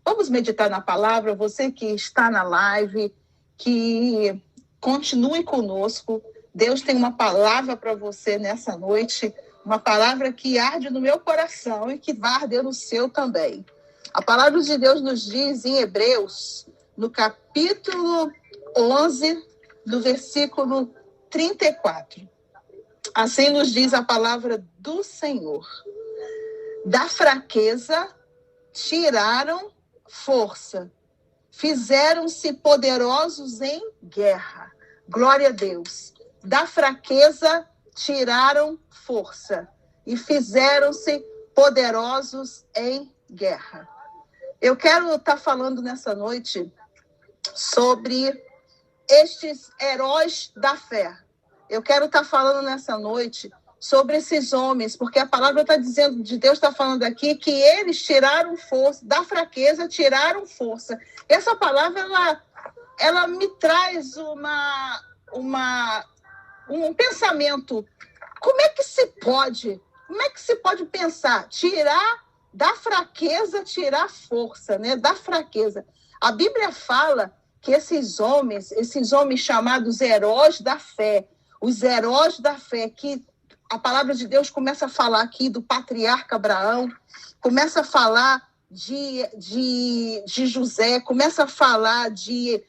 Vamos meditar na palavra. Você que está na live, que continue conosco. Deus tem uma palavra para você nessa noite, uma palavra que arde no meu coração e que vai arder no seu também. A palavra de Deus nos diz em Hebreus, no capítulo 11, do versículo 34. Assim nos diz a palavra do Senhor. Da fraqueza tiraram força, fizeram-se poderosos em guerra. Glória a Deus. Da fraqueza tiraram força e fizeram-se poderosos em guerra. Eu quero estar falando nessa noite sobre estes heróis da fé. Eu quero estar falando nessa noite sobre esses homens, porque a palavra está dizendo, de Deus está falando aqui, que eles tiraram força, da fraqueza tiraram força. Essa palavra, ela me traz um pensamento. Como é que se pode pensar? Tirar da fraqueza, tirar força, né? Da fraqueza. A Bíblia fala que esses homens chamados heróis da fé, os heróis da fé que a palavra de Deus começa a falar aqui do patriarca Abraão, começa a falar de José, começa a falar de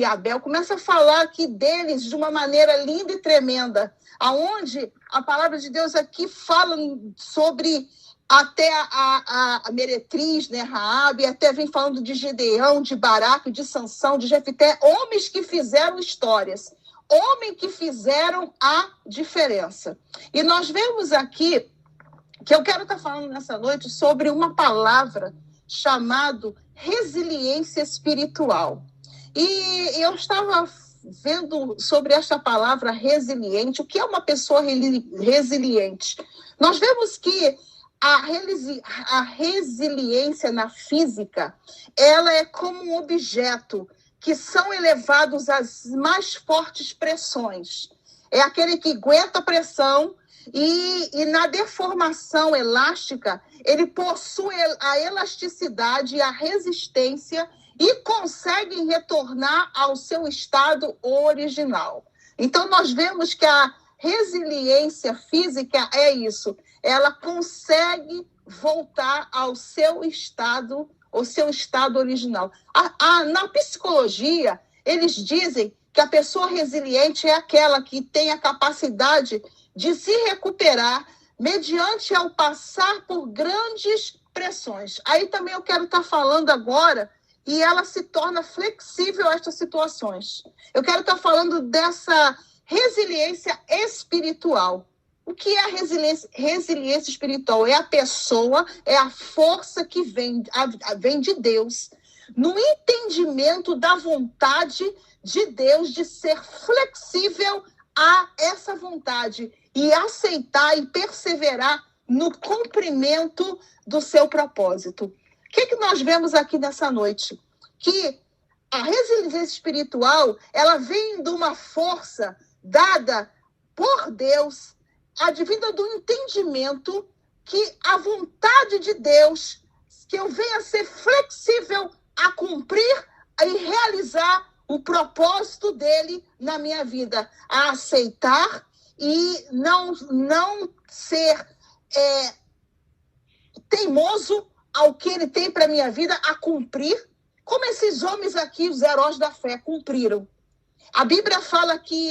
Abel, começa a falar aqui deles de uma maneira linda e tremenda, aonde a palavra de Deus aqui fala sobre até a meretriz, né, Raabe, até vem falando de Gideão, de Baraque, de Sansão, de Jefté, homens que fizeram histórias, homens que fizeram a diferença. E nós vemos aqui que eu quero estar falando nessa noite sobre uma palavra chamada resiliência espiritual. E eu estava vendo sobre esta palavra resiliente, o que é uma pessoa resiliente. Nós vemos que a resiliência na física, ela é como um objeto que são elevados às mais fortes pressões. É aquele que aguenta a pressão e na deformação elástica, ele possui a elasticidade e a resistência e consegue retornar ao seu estado original. Então, nós vemos que a resiliência física é isso. Ela consegue voltar ao seu estado original. Na psicologia, eles dizem que a pessoa resiliente é aquela que tem a capacidade de se recuperar mediante ao passar por grandes pressões. Aí também eu quero estar falando agora, e ela se torna flexível a estas situações. Eu quero estar falando dessa resiliência espiritual. O que é a resiliência espiritual? É a pessoa, é a força que vem de Deus, no entendimento da vontade de Deus, de ser flexível a essa vontade e aceitar e perseverar no cumprimento do seu propósito. O que nós vemos aqui nessa noite? Que a resiliência espiritual, ela vem de uma força dada por Deus, advinda do entendimento que a vontade de Deus, que eu venha a ser flexível a cumprir e realizar o propósito dele na minha vida, a aceitar e não ser teimoso ao que ele tem para a minha vida, a cumprir, como esses homens aqui, os heróis da fé, cumpriram. A Bíblia fala que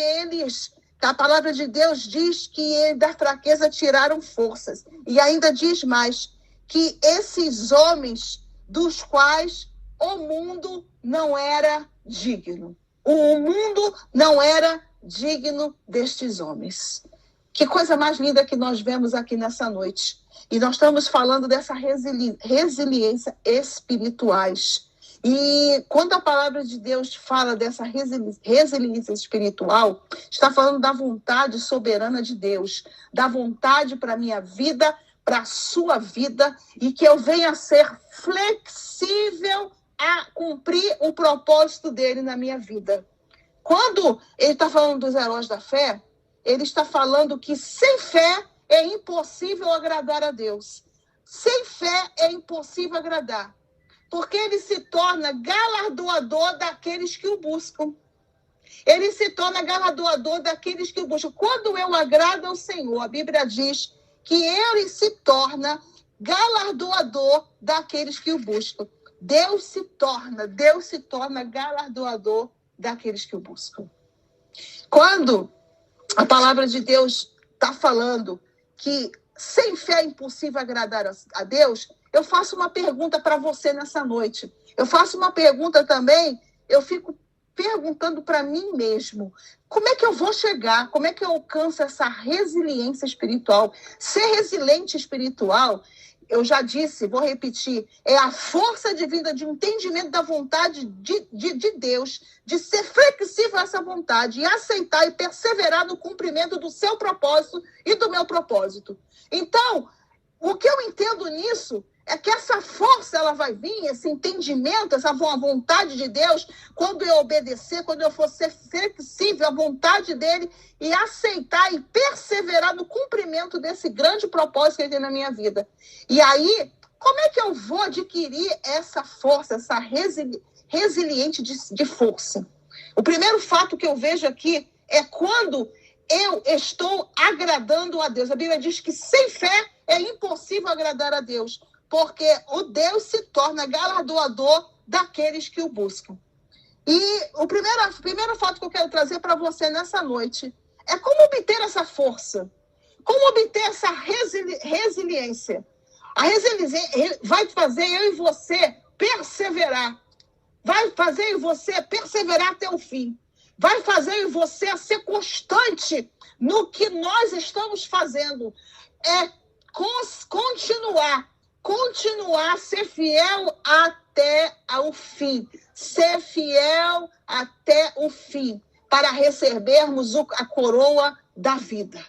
a palavra de Deus diz que da fraqueza tiraram forças. E ainda diz mais, que esses homens dos quais o mundo não era digno. O mundo não era digno destes homens. Que coisa mais linda que nós vemos aqui nessa noite. E nós estamos falando dessa resiliência espirituais. E quando a palavra de Deus fala dessa resiliência espiritual, está falando da vontade soberana de Deus, da vontade para a minha vida, para a sua vida, e que eu venha a ser flexível a cumprir o propósito dele na minha vida. Quando ele está falando dos heróis da fé, ele está falando que sem fé é impossível agradar a Deus. Sem fé é impossível agradar. Porque ele se torna galardoador daqueles que o buscam. Ele se torna galardoador daqueles que o buscam. Quando eu agrado ao Senhor, a Bíblia diz que ele se torna galardoador daqueles que o buscam. Deus se torna galardoador daqueles que o buscam. Quando a palavra de Deus está falando que sem fé é impossível agradar a Deus, eu faço uma pergunta para você nessa noite. Eu faço uma pergunta também, eu fico perguntando para mim mesmo, como é que eu vou chegar, como é que eu alcanço essa resiliência espiritual? Ser resiliente espiritual, eu já disse, vou repetir, é a força divina de entendimento da vontade de Deus, de ser flexível a essa vontade e aceitar e perseverar no cumprimento do seu propósito e do meu propósito. Então, o que eu entendo nisso é que essa força ela vai vir, esse entendimento, essa vontade de Deus, quando eu obedecer, quando eu for ser flexível à vontade dele e aceitar e perseverar no cumprimento desse grande propósito que ele tem na minha vida. E aí, como é que eu vou adquirir essa força, essa resiliente de força? O primeiro fato que eu vejo aqui é quando eu estou agradando a Deus. A Bíblia diz que sem fé é impossível agradar a Deus, porque o Deus se torna galardoador daqueles que o buscam. E o primeiro fato que eu quero trazer para você nessa noite é como obter essa força, como obter essa resiliência. A resiliência vai fazer eu e você perseverar, vai fazer eu e você perseverar até o fim, vai fazer eu e você ser constante no que nós estamos fazendo, é continuar a ser fiel até o fim. Ser fiel até o fim, para recebermos a coroa da vida.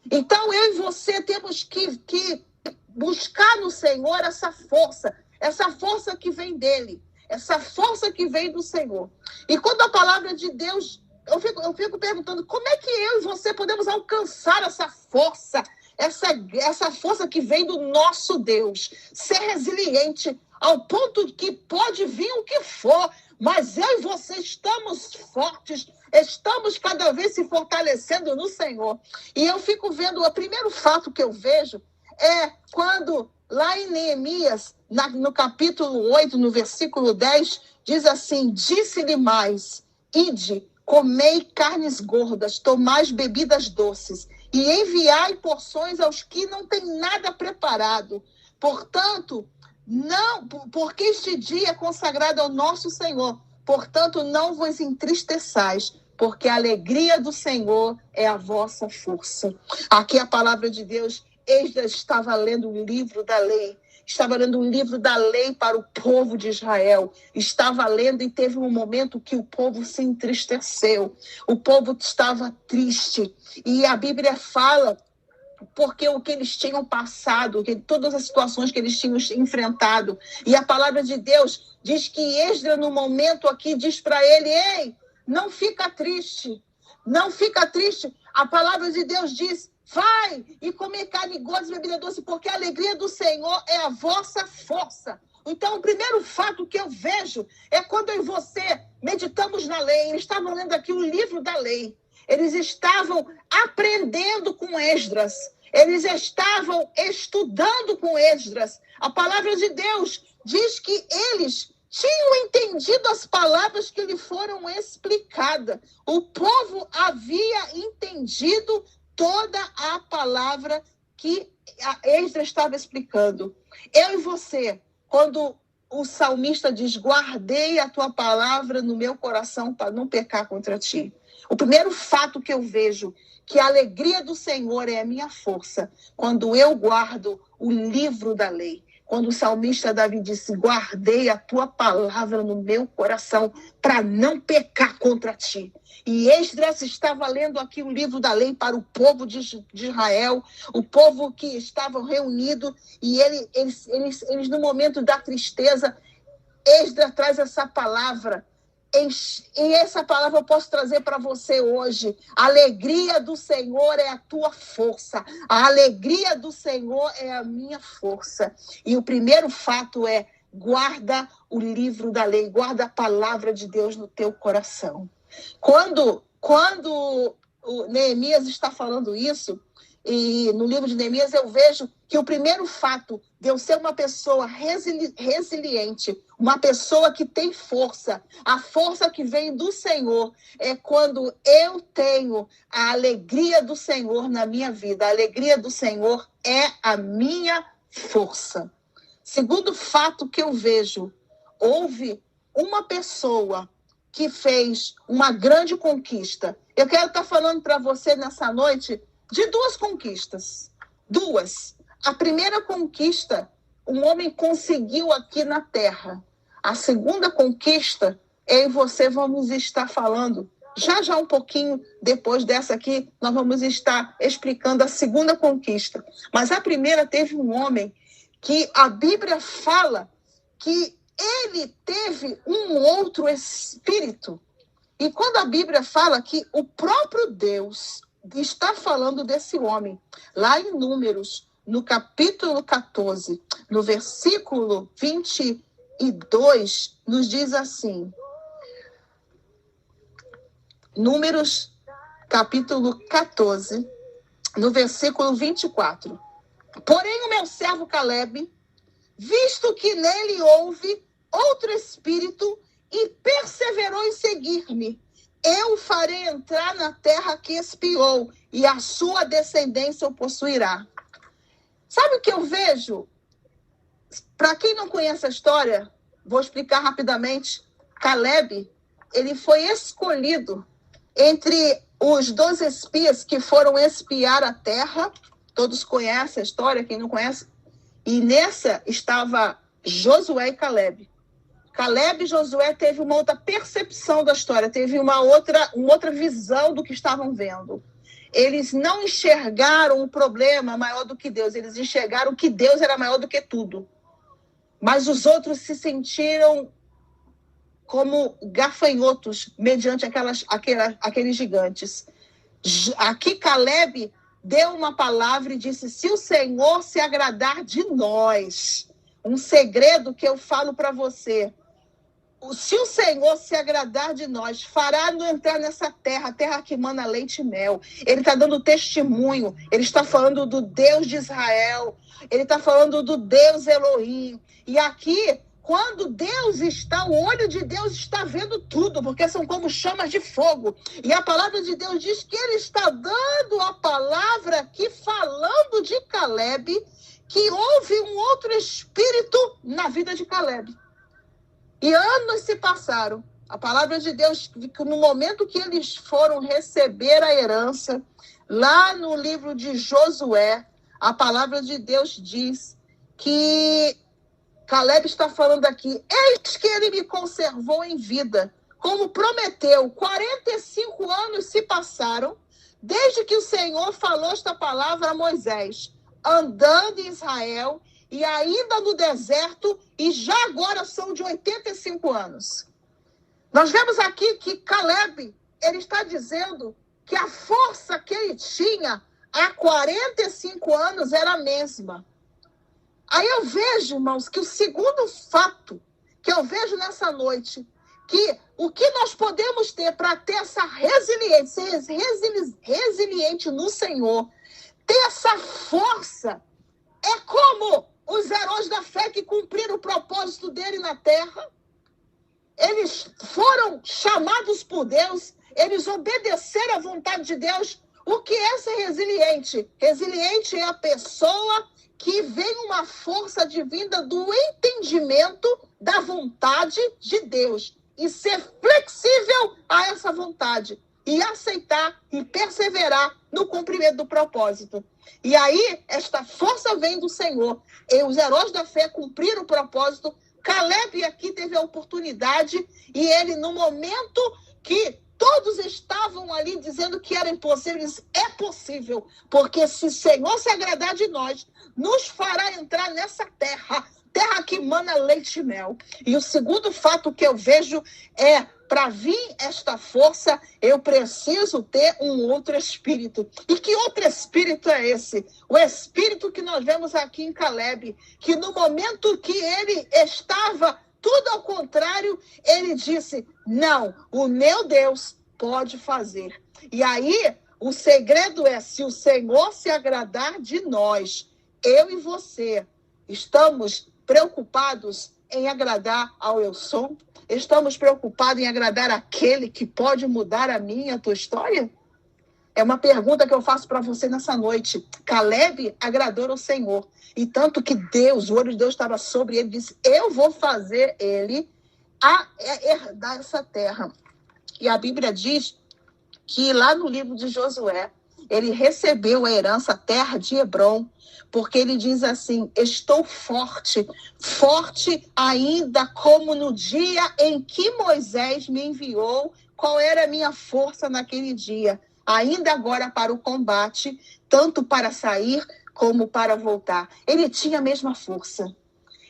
Então, eu e você temos que buscar no Senhor essa força que vem dele, essa força que vem do Senhor. E quando a palavra de Deus, eu fico perguntando, como é que eu e você podemos alcançar essa força, essa força que vem do nosso Deus, ser resiliente ao ponto que pode vir o que for, mas eu e você estamos fortes, estamos cada vez se fortalecendo no Senhor. E eu fico vendo, o primeiro fato que eu vejo é quando, lá em Neemias, no capítulo 8, no versículo 10, diz assim, disse-lhe mais, ide, comei carnes gordas, tomai bebidas doces, e enviai porções aos que não têm nada preparado. Portanto, não, porque este dia é consagrado ao nosso Senhor. Portanto, não vos entristeçais, porque a alegria do Senhor é a vossa força. Aqui a palavra de Deus, Esdras estava lendo um livro da lei. Estava lendo um livro da lei para o povo de Israel. Estava lendo e teve um momento que o povo se entristeceu. O povo estava triste. E a Bíblia fala porque o que eles tinham passado, todas as situações que eles tinham enfrentado. E a palavra de Deus diz que Esdras, no momento aqui, diz para ele, ei, não fica triste, não fica triste. A palavra de Deus diz, vai e comer carne gorda e bebida doce, porque a alegria do Senhor é a vossa força. Então, o primeiro fato que eu vejo é quando eu e você meditamos na lei. Eles estavam lendo aqui o livro da lei. Eles estavam aprendendo com Esdras. Eles estavam estudando com Esdras. A palavra de Deus diz que eles tinham entendido as palavras que lhe foram explicadas. O povo havia entendido toda a palavra que Esdras estava explicando. Eu e você, quando o salmista diz, guardei a tua palavra no meu coração para não pecar contra ti. O primeiro fato que eu vejo, que a alegria do Senhor é a minha força, quando eu guardo o livro da lei. Quando o salmista Davi disse, guardei a tua palavra no meu coração para não pecar contra ti. E Esdras estava lendo aqui o livro da lei para o povo de Israel, o povo que estavam reunidos, e eles no momento da tristeza, Esdras traz essa palavra. E essa palavra eu posso trazer para você hoje. A alegria do Senhor é a tua força. A alegria do Senhor é a minha força. E o primeiro fato é, guarda o livro da lei, guarda a palavra de Deus no teu coração. Quando o Neemias está falando isso, e no livro de Neemias eu vejo que o primeiro fato de eu ser uma pessoa resiliente, uma pessoa que tem força, a força que vem do Senhor, é quando eu tenho a alegria do Senhor na minha vida. A alegria do Senhor é a minha força. Segundo fato que eu vejo, houve uma pessoa que fez uma grande conquista. Eu quero estar falando para você nessa noite de duas conquistas. Duas. A primeira conquista, um homem conseguiu aqui na terra. A segunda conquista, eu e você vamos estar falando. Já um pouquinho depois dessa aqui, nós vamos estar explicando a segunda conquista. Mas a primeira teve um homem que a Bíblia fala que ele teve um outro espírito. E quando a Bíblia fala que o próprio Deus está falando desse homem, lá em Números, no capítulo 14, no versículo 22, nos diz assim, Números capítulo 14, no versículo 24. Porém, o meu servo Caleb, visto que nele houve outro espírito e perseverou em seguir-me, eu o farei entrar na terra que espiou, e a sua descendência o possuirá. Sabe o que eu vejo? Para quem não conhece a história, vou explicar rapidamente. Caleb, ele foi escolhido entre os 12 espias que foram espiar a terra. Todos conhecem a história, quem não conhece. E nessa estava Josué e Caleb. Caleb e Josué teve uma outra percepção da história, teve uma outra visão do que estavam vendo. Eles não enxergaram o problema maior do que Deus, eles enxergaram que Deus era maior do que tudo. Mas os outros se sentiram como gafanhotos mediante aqueles gigantes. Aqui Caleb deu uma palavra e disse: se o Senhor se agradar de nós, um segredo que eu falo para você, se o Senhor se agradar de nós, fará entrar nessa terra, a terra que mana leite e mel. Ele está dando testemunho, ele está falando do Deus de Israel, ele está falando do Deus Elohim. E aqui, quando Deus está, o olho de Deus está vendo tudo, porque são como chamas de fogo. E a palavra de Deus diz que ele está dando a palavra aqui, falando de Caleb, que houve um outro espírito na vida de Caleb. E anos se passaram. A palavra de Deus, no momento que eles foram receber a herança, lá no livro de Josué, a palavra de Deus diz que Caleb está falando aqui: eis que ele me conservou em vida, como prometeu. 45 anos se passaram, desde que o Senhor falou esta palavra a Moisés, andando em Israel, e ainda no deserto, e já agora são de 85 anos. Nós vemos aqui que Caleb, ele está dizendo que a força que ele tinha há 45 anos era a mesma. Aí eu vejo, irmãos, que o segundo fato que eu vejo nessa noite, que o que nós podemos ter para ter essa resiliência, ser resiliente no Senhor, ter essa força, é como os heróis da fé que cumpriram o propósito dele na terra. Eles foram chamados por Deus, eles obedeceram à vontade de Deus. O que é ser resiliente? Resiliente é a pessoa que vem uma força divina do entendimento da vontade de Deus e ser flexível a essa vontade e aceitar e perseverar no cumprimento do propósito. E aí, esta força vem do Senhor. E os heróis da fé cumpriram o propósito. Caleb aqui teve a oportunidade e ele, no momento que todos estavam ali dizendo que era impossível, ele disse: é possível, porque se o Senhor se agradar de nós, nos fará entrar nessa terra, terra que mana leite e mel. E o segundo fato que eu vejo é: para vir esta força, eu preciso ter um outro espírito. E que outro espírito é esse? O espírito que nós vemos aqui em Caleb, que no momento que ele estava tudo ao contrário, ele disse: não, o meu Deus pode fazer. E aí, o segredo é: se o Senhor se agradar de nós, eu e você, estamos preocupados em agradar ao eu sou? Estamos preocupados em agradar aquele que pode mudar a minha e a tua história? É uma pergunta que eu faço para você nessa noite. Caleb agradou ao Senhor. E tanto que Deus, o olho de Deus estava sobre ele, disse: eu vou fazer ele herdar essa terra. E a Bíblia diz que lá no livro de Josué, ele recebeu a herança, a terra de Hebrom, porque ele diz assim: estou forte, forte ainda como no dia em que Moisés me enviou. Qual era a minha força naquele dia? Ainda agora para o combate, tanto para sair como para voltar. Ele tinha a mesma força.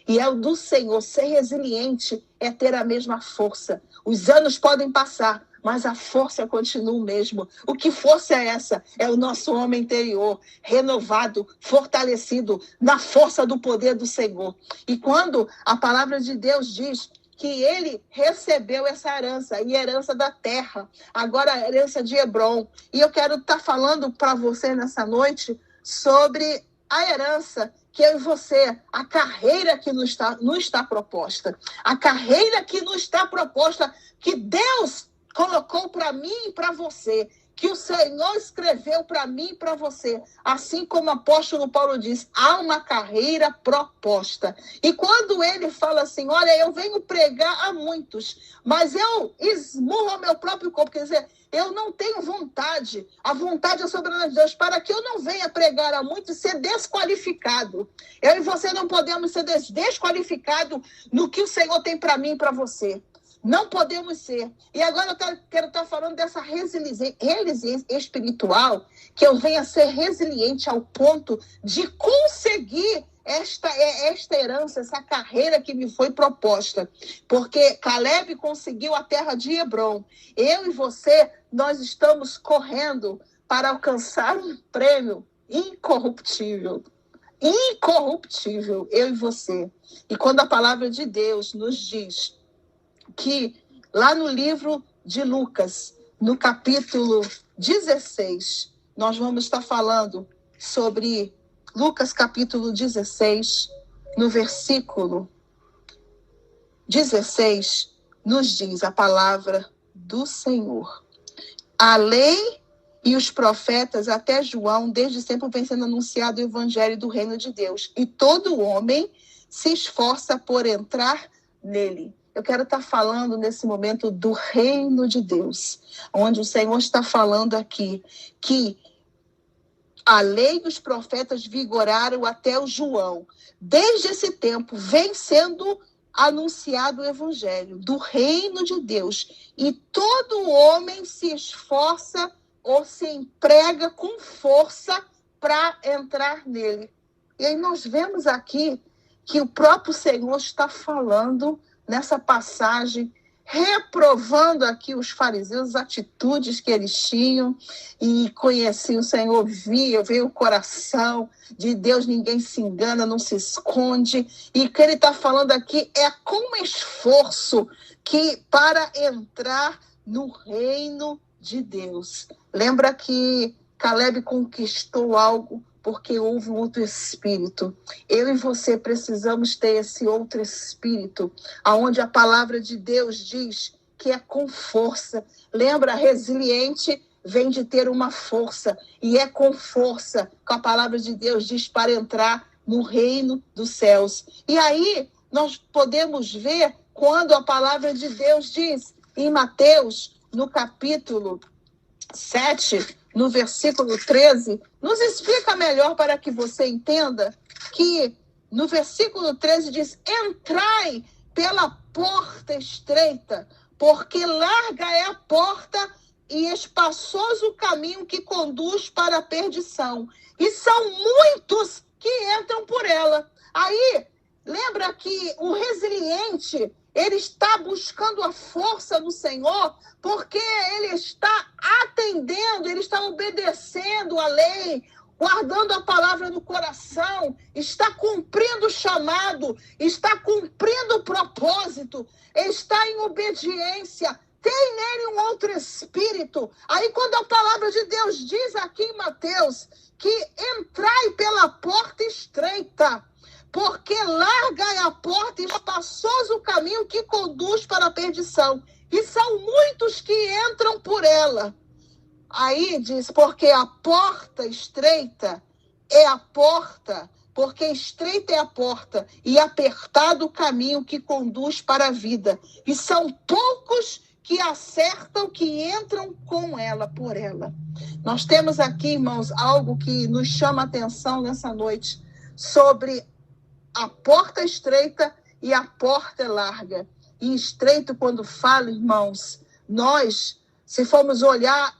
E é o do Senhor. Ser resiliente é ter a mesma força. Os anos podem passar, mas a força continua o mesmo. O que força é essa? É o nosso homem interior, renovado, fortalecido na força do poder do Senhor. E quando a palavra de Deus diz que ele recebeu essa herança, e herança da terra, agora a herança de Hebrom. E eu quero estar falando para você nessa noite sobre a herança que eu e você, a carreira que nos está proposta, a carreira que nos está proposta, que Deus colocou para mim e para você, que o Senhor escreveu para mim e para você. Assim como o apóstolo Paulo diz, há uma carreira proposta. E quando ele fala assim, olha, eu venho pregar a muitos, mas eu esmurro ao meu próprio corpo, quer dizer, eu não tenho vontade, a vontade é soberana de Deus, para que eu não venha pregar a muitos e ser desqualificado. Eu e você não podemos ser desqualificados no que o Senhor tem para mim e para você. Não podemos ser. E agora eu quero estar falando dessa resiliência espiritual, que eu venha ser resiliente ao ponto de conseguir esta herança, essa carreira que me foi proposta. Porque Caleb conseguiu a terra de Hebrom. Eu e você, nós estamos correndo para alcançar um prêmio incorruptível. Incorruptível, eu e você. E quando a palavra de Deus nos diz que lá no livro de Lucas, no capítulo 16, nós vamos estar falando sobre Lucas capítulo 16, no versículo 16, nos diz a palavra do Senhor. A lei e os profetas até João, desde sempre vem sendo anunciado o evangelho do reino de Deus. E todo homem se esforça por entrar nele. Eu quero estar falando nesse momento do reino de Deus, onde o Senhor está falando aqui que a lei e os profetas vigoraram até o João. Desde esse tempo vem sendo anunciado o evangelho do reino de Deus. E todo homem se esforça ou se emprega com força para entrar nele. E aí nós vemos aqui que o próprio Senhor está falando nessa passagem, reprovando aqui os fariseus, as atitudes que eles tinham, e conheciam o Senhor, veio o coração de Deus, ninguém se engana, não se esconde, e o que ele está falando aqui é com esforço que para entrar no reino de Deus. Lembra que Caleb conquistou algo porque houve um outro espírito. Eu e você precisamos ter esse outro espírito, onde a palavra de Deus diz que é com força. Lembra, resiliente vem de ter uma força, e é com força que a palavra de Deus diz para entrar no reino dos céus. E aí nós podemos ver quando a palavra de Deus diz em Mateus, no capítulo 7, no versículo 13, nos explica melhor para que você entenda que no versículo 13 diz, entrai pela porta estreita, porque larga é a porta e espaçoso o caminho que conduz para a perdição. E são muitos que entram por ela. Aí, lembra que o resiliente, ele está buscando a força no Senhor, porque ele está atendendo, ele está obedecendo a lei, guardando a palavra no coração, está cumprindo o chamado, está cumprindo o propósito, está em obediência, tem nele um outro espírito. Aí quando a palavra de Deus diz aqui em Mateus que entrai pela porta estreita, porque larga é a porta e espaçoso o caminho que conduz para a perdição. E são muitos que entram por ela. Aí diz, porque a porta estreita é a porta, porque estreita é a porta e apertado o caminho que conduz para a vida. E são poucos que acertam, que entram com ela, por ela. Nós temos aqui, irmãos, algo que nos chama a atenção nessa noite, sobre a porta estreita e a porta larga. E estreito, quando falo, irmãos, nós, se formos olhar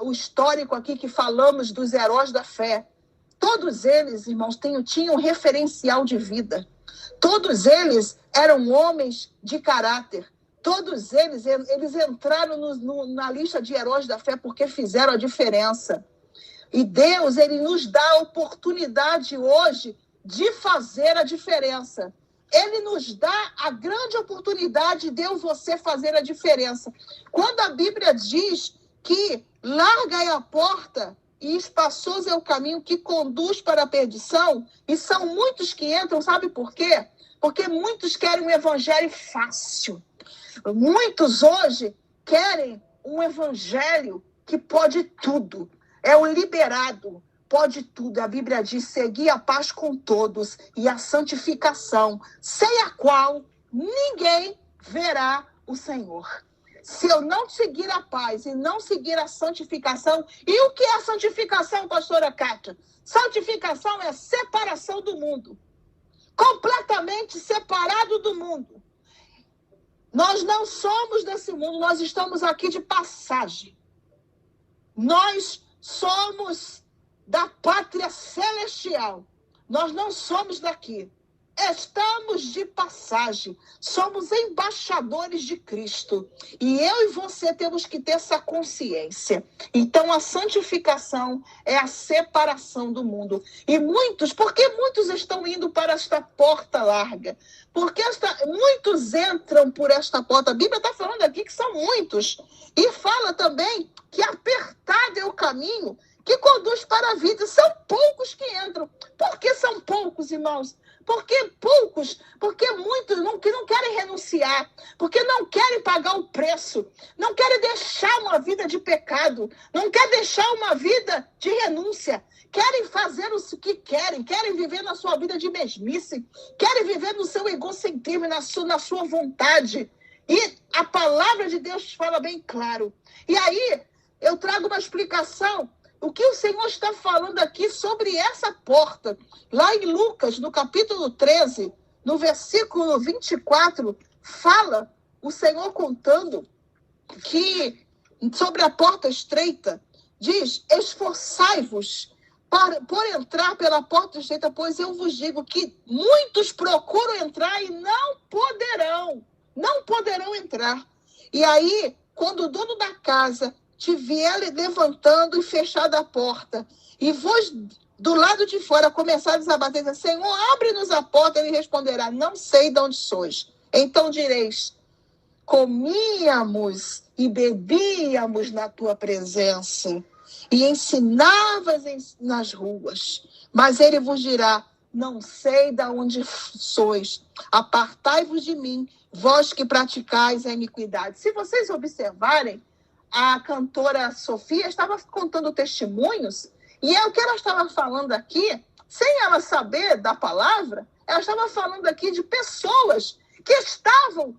o histórico aqui que falamos dos heróis da fé, todos eles, irmãos, tinham um referencial de vida. Todos eles eram homens de caráter. Todos eles entraram na lista de heróis da fé porque fizeram a diferença. E Deus, ele nos dá a oportunidade hoje de fazer a diferença. ele nos dá a grande oportunidade de eu e você fazer a diferença. Quando a Bíblia diz que larga é a porta e espaçoso é o caminho que conduz para a perdição, e são muitos que entram, sabe por quê? Porque muitos querem um evangelho fácil. Muitos hoje querem um evangelho que pode tudo. É o liberado, pode tudo. A Bíblia diz, seguir a paz com todos e a santificação, sem a qual ninguém verá o Senhor. Se eu não seguir a paz e não seguir a santificação... E o que é a santificação, pastora Cátia? Santificação é separação do mundo. Completamente separado do mundo. Nós não somos desse mundo, nós estamos aqui de passagem. Nós somos da pátria celestial. Nós não somos daqui. Estamos de passagem. Somos embaixadores de Cristo. E eu e você temos que ter essa consciência. Então, a santificação é a separação do mundo. E por que muitos estão indo para esta porta larga? Porque muitos entram por esta porta. A Bíblia está falando aqui que são muitos. E fala também que apertado é o caminho que conduz para a vida. São poucos que entram. Por que são poucos, irmãos? Porque poucos, porque muitos que não querem renunciar, porque não querem pagar o preço, não querem deixar uma vida de pecado, não querem deixar uma vida de renúncia, querem fazer o que querem viver na sua vida de mesmice, querem viver no seu egocentrismo, na sua vontade. E a palavra de Deus fala bem claro. E aí, eu trago uma explicação. O que o Senhor está falando aqui sobre essa porta? Lá em Lucas, no capítulo 13, no versículo 24, fala o Senhor contando que sobre a porta estreita, diz, esforçai-vos por entrar pela porta estreita, pois eu vos digo que muitos procuram entrar e não poderão entrar. E aí, quando o dono da casa te vier levantando e fechada a porta, e vós do lado de fora começares a bater, Senhor, abre-nos a porta, ele responderá, não sei de onde sois. Então direis, comíamos e bebíamos na tua presença, e ensinavas nas ruas. Mas ele vos dirá, não sei de onde sois, apartai-vos de mim, vós que praticais a iniquidade. Se vocês observarem, a cantora Sofia estava contando testemunhos, e é o que ela estava falando aqui, sem ela saber da palavra, ela estava falando aqui de pessoas que estão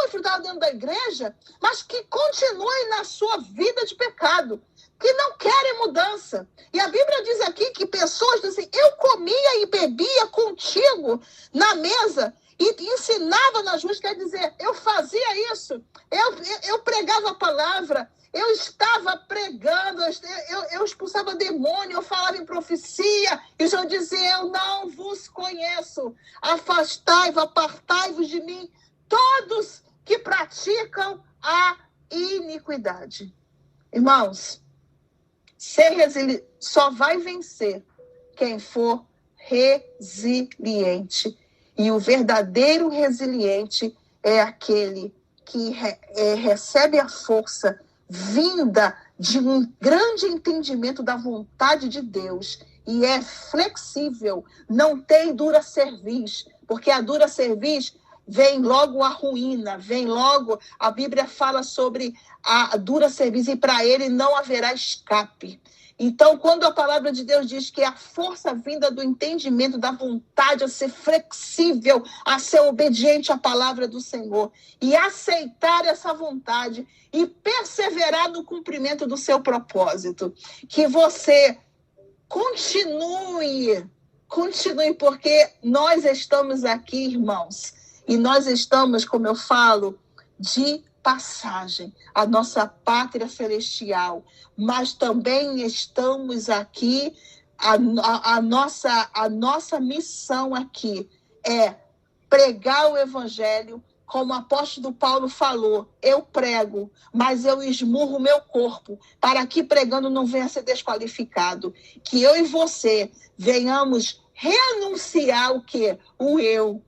infiltradas dentro da igreja, mas que continuem na sua vida de pecado, que não querem mudança. E a Bíblia diz aqui que pessoas dizem, eu comia e bebia contigo na mesa, e ensinava nas ruas, quer dizer, eu fazia isso, eu pregava a palavra, eu estava pregando, eu expulsava demônio, eu falava em profecia, e o Senhor dizia, eu não vos conheço, afastai-vos, apartai-vos de mim, todos que praticam a iniquidade. Irmãos, só vai vencer quem for resiliente. E o verdadeiro resiliente é aquele que recebe a força vinda de um grande entendimento da vontade de Deus e é flexível, não tem dura cerviz, porque a dura cerviz vem logo a ruína, vem logo, a Bíblia fala sobre a dura cerviz e para ele não haverá escape. Então, quando a palavra de Deus diz que é a força vinda do entendimento, da vontade a ser flexível, a ser obediente à palavra do Senhor e aceitar essa vontade e perseverar no cumprimento do seu propósito, que você continue, porque nós estamos aqui, irmãos, e nós estamos, como eu falo, de passagem, a nossa pátria celestial, mas também estamos aqui, a nossa missão aqui é pregar o evangelho, como o apóstolo Paulo falou, eu prego, mas eu esmurro o meu corpo, para que pregando não venha a ser desqualificado, que eu e você venhamos renunciar o quê? O eu,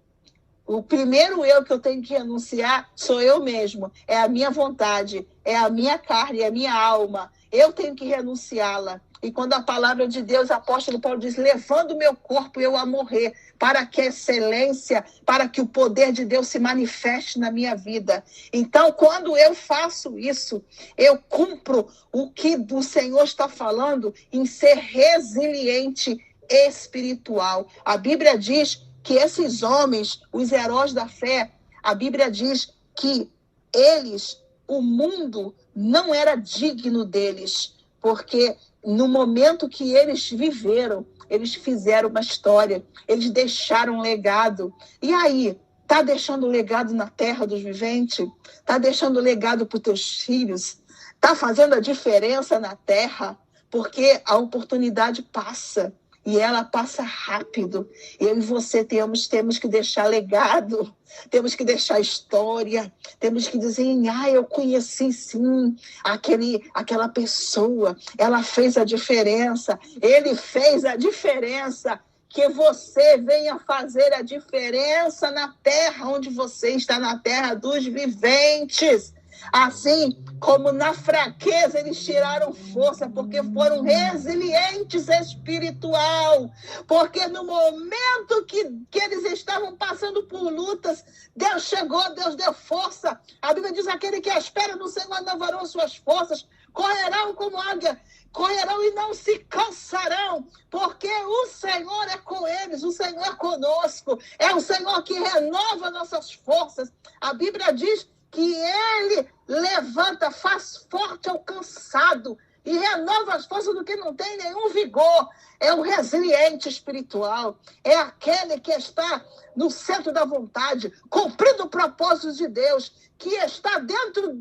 O primeiro eu que eu tenho que renunciar sou eu mesmo. É a minha vontade, é a minha carne, é a minha alma. Eu tenho que renunciá-la. E quando a palavra de Deus, o apóstolo Paulo diz, levando o meu corpo eu a morrer, para que a excelência, para que o poder de Deus se manifeste na minha vida. Então, quando eu faço isso, eu cumpro o que o Senhor está falando em ser resiliente espiritual. A Bíblia diz que esses homens, os heróis da fé, a Bíblia diz que eles, o mundo não era digno deles, porque no momento que eles viveram, eles fizeram uma história, eles deixaram um legado. E aí, está deixando legado na terra dos viventes? Está deixando legado para os teus filhos? Está fazendo a diferença na terra? Porque a oportunidade passa. E ela passa rápido. Eu e você temos que deixar legado, temos que deixar história, temos que dizer, eu conheci sim aquela pessoa, ela fez a diferença, ele fez a diferença. Que você venha fazer a diferença na terra onde você está, na terra dos viventes. Assim como na fraqueza eles tiraram força, porque foram resilientes espiritual. Porque no momento que eles estavam passando por lutas, Deus chegou, Deus deu força. A Bíblia diz, aquele que espera no Senhor renovarão suas forças, correrão como águia, correrão e não se cansarão, porque o Senhor é com eles, o Senhor é conosco, é o Senhor que renova nossas forças. A Bíblia diz que ele levanta, faz forte ao cansado e renova as forças do que não tem nenhum vigor. É o resiliente espiritual, é aquele que está no centro da vontade, cumprindo o propósito de Deus, que está dentro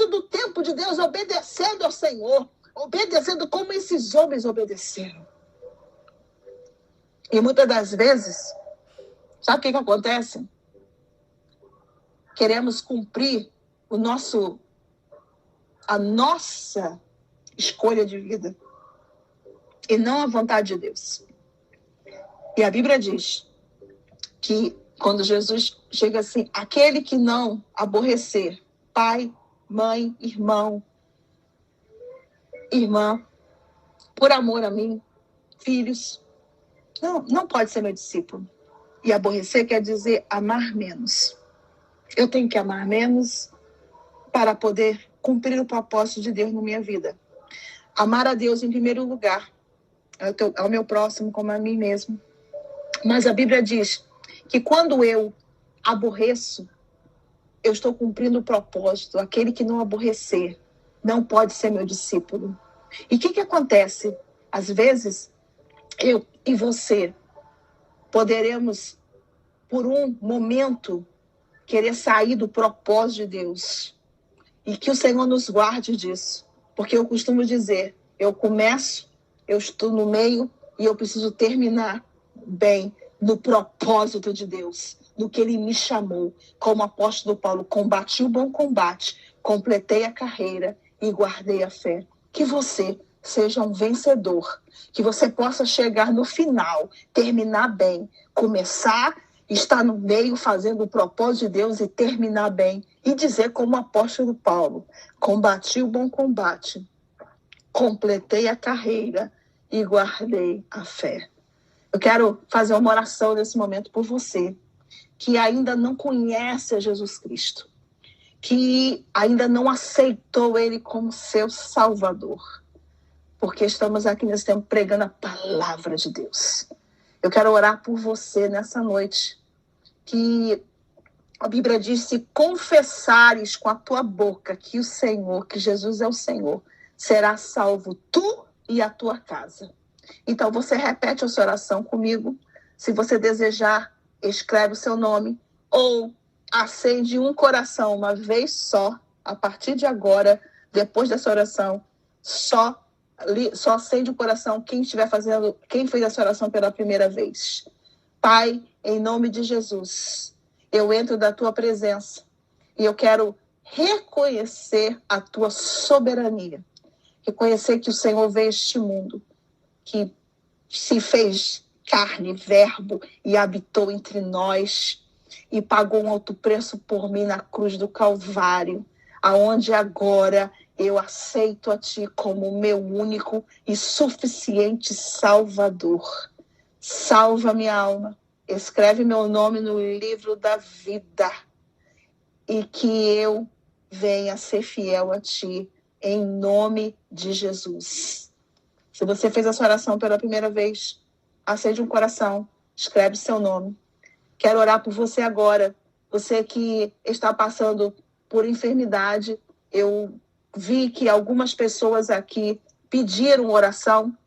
do tempo de Deus, obedecendo ao Senhor, obedecendo como esses homens obedeceram. E muitas das vezes, sabe o que acontece? Queremos cumprir a nossa escolha de vida e não a vontade de Deus. E a Bíblia diz que quando Jesus chega assim, aquele que não aborrecer pai, mãe, irmão, irmã, por amor a mim, filhos, não pode ser meu discípulo. E aborrecer quer dizer amar menos. Eu tenho que amar menos para poder cumprir o propósito de Deus na minha vida. Amar a Deus em primeiro lugar, ao meu próximo como a mim mesmo. Mas a Bíblia diz que quando eu aborreço, eu estou cumprindo o propósito. Aquele que não aborrecer não pode ser meu discípulo. E o que acontece? Às vezes, eu e você poderemos, por um momento, querer sair do propósito de Deus. E que o Senhor nos guarde disso. Porque eu costumo dizer, eu começo, eu estou no meio e eu preciso terminar bem no propósito de Deus, no que Ele me chamou. Como apóstolo Paulo, combati o bom combate, completei a carreira e guardei a fé. Que você seja um vencedor, que você possa chegar no final, terminar bem, começar, estar no meio fazendo o propósito de Deus e terminar bem. E dizer como o apóstolo Paulo, combati o bom combate, completei a carreira e guardei a fé. Eu quero fazer uma oração nesse momento por você, que ainda não conhece a Jesus Cristo, que ainda não aceitou Ele como seu Salvador, porque estamos aqui nesse tempo pregando a palavra de Deus. Eu quero orar por você nessa noite, que a Bíblia diz, se confessares com a tua boca que o Senhor, que Jesus é o Senhor, será salvo tu e a tua casa. Então você repete essa oração comigo. Se você desejar, escreve o seu nome ou acende um coração uma vez só, a partir de agora, depois dessa oração, só acende o coração quem fez essa oração pela primeira vez. Pai, em nome de Jesus, eu entro da tua presença e eu quero reconhecer a tua soberania. Reconhecer que o Senhor veio a este mundo, que se fez carne, verbo e habitou entre nós. e pagou um alto preço por mim na cruz do Calvário, aonde agora eu aceito a Ti como meu único e suficiente Salvador. Salva minha alma, escreve meu nome no livro da vida e que eu venha ser fiel a Ti, em nome de Jesus. Se você fez essa oração pela primeira vez, acende um coração, escreve seu nome. Quero orar por você agora, você que está passando por enfermidade. Eu vi que algumas pessoas aqui pediram oração,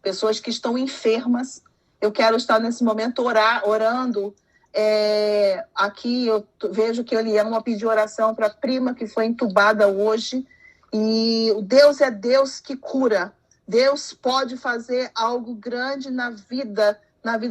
pessoas que estão enfermas. Eu quero estar nesse momento orando. Aqui eu vejo que Elielma pediu oração para a prima que foi entubada hoje. E o Deus é Deus que cura. Deus pode fazer algo grande na vida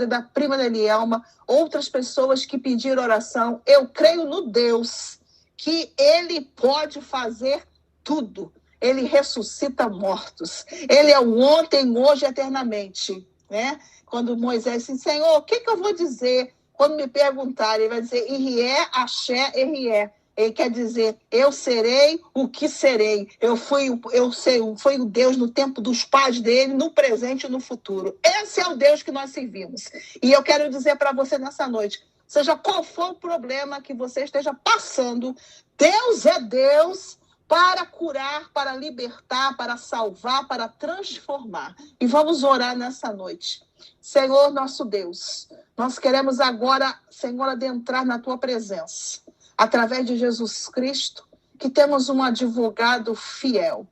da prima da Elielma. Outras pessoas que pediram oração. Eu creio no Deus que Ele pode fazer tudo. Ele ressuscita mortos. Ele é o ontem, hoje e eternamente. Né? Quando Moisés disse, Senhor, o que eu vou dizer? Quando me perguntarem, ele vai dizer, Irrié, Axé, Irrié. Ele quer dizer, eu serei o que serei. Eu fui o Deus no tempo dos pais dele, no presente e no futuro. Esse é o Deus que nós servimos. E eu quero dizer para você nessa noite, seja qual for o problema que você esteja passando, Deus é Deus para curar, para libertar, para salvar, para transformar. E vamos orar nessa noite. Senhor, nosso Deus, nós queremos agora, Senhor, adentrar na Tua presença. Através de Jesus Cristo, que temos um advogado fiel.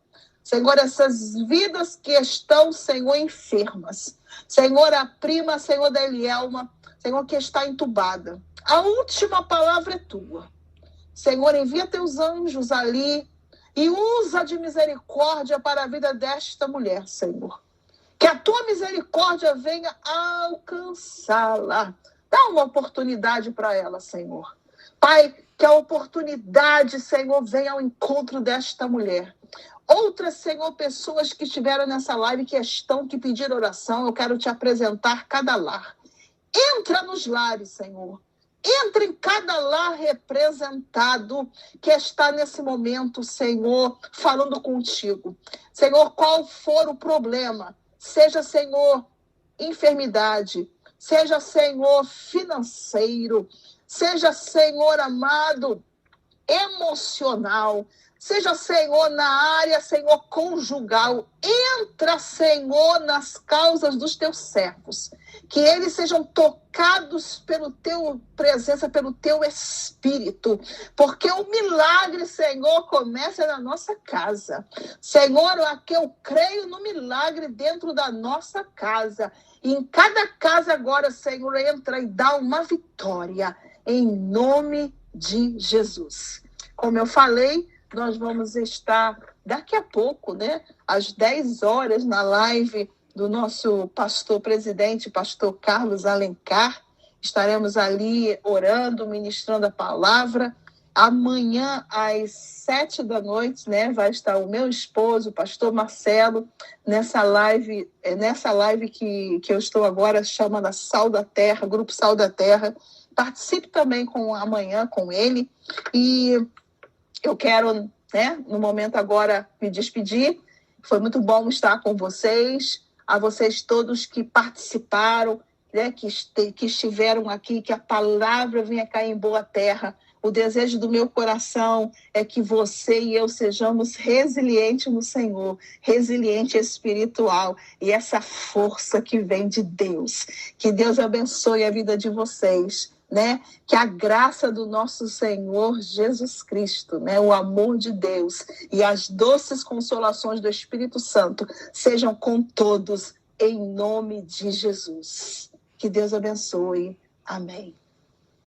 Senhor, essas vidas que estão, Senhor, enfermas. Senhor, a prima, Senhor, da Elielma, Senhor, que está entubada. A última palavra é Tua. Senhor, envia Teus anjos ali e usa de misericórdia para a vida desta mulher, Senhor. Que a Tua misericórdia venha alcançá-la. Dá uma oportunidade para ela, Senhor. Pai, que a oportunidade, Senhor, venha ao encontro desta mulher. Outras, Senhor, pessoas que estiveram nessa live, que pediram oração, eu quero te apresentar cada lar. Entra nos lares, Senhor. Entra em cada lar representado que está nesse momento, Senhor, falando contigo. Senhor, qual for o problema, seja, Senhor, enfermidade, seja, Senhor, financeiro, seja, Senhor amado, emocional, seja, Senhor, na área, Senhor, conjugal. Entra, Senhor, nas causas dos Teus servos. Que eles sejam tocados pelo Teu presença, pelo Teu Espírito. Porque o milagre, Senhor, começa na nossa casa. Senhor, aqui eu creio no milagre dentro da nossa casa. E em cada casa agora, Senhor, entra e dá uma vitória. Em nome de Jesus. Como eu falei, nós vamos estar daqui a pouco, né, às 10 horas, na live do nosso pastor presidente, pastor Carlos Alencar. Estaremos ali orando, ministrando a palavra. Amanhã, às 7 da noite, né, vai estar o meu esposo, o pastor Marcelo, nessa live que eu estou agora chamando Sal da Terra, Grupo Sal da Terra. Participe também amanhã com ele. E eu quero, né, no momento agora, me despedir. Foi muito bom estar com vocês. A vocês todos que participaram, né, que estiveram aqui, que a palavra venha cair em boa terra. O desejo do meu coração é que você e eu sejamos resilientes no Senhor, resiliente espiritual, e essa força que vem de Deus. Que Deus abençoe a vida de vocês, né? Que a graça do nosso Senhor Jesus Cristo, né? O amor de Deus e as doces consolações do Espírito Santo sejam com todos, em nome de Jesus. Que Deus abençoe. Amém.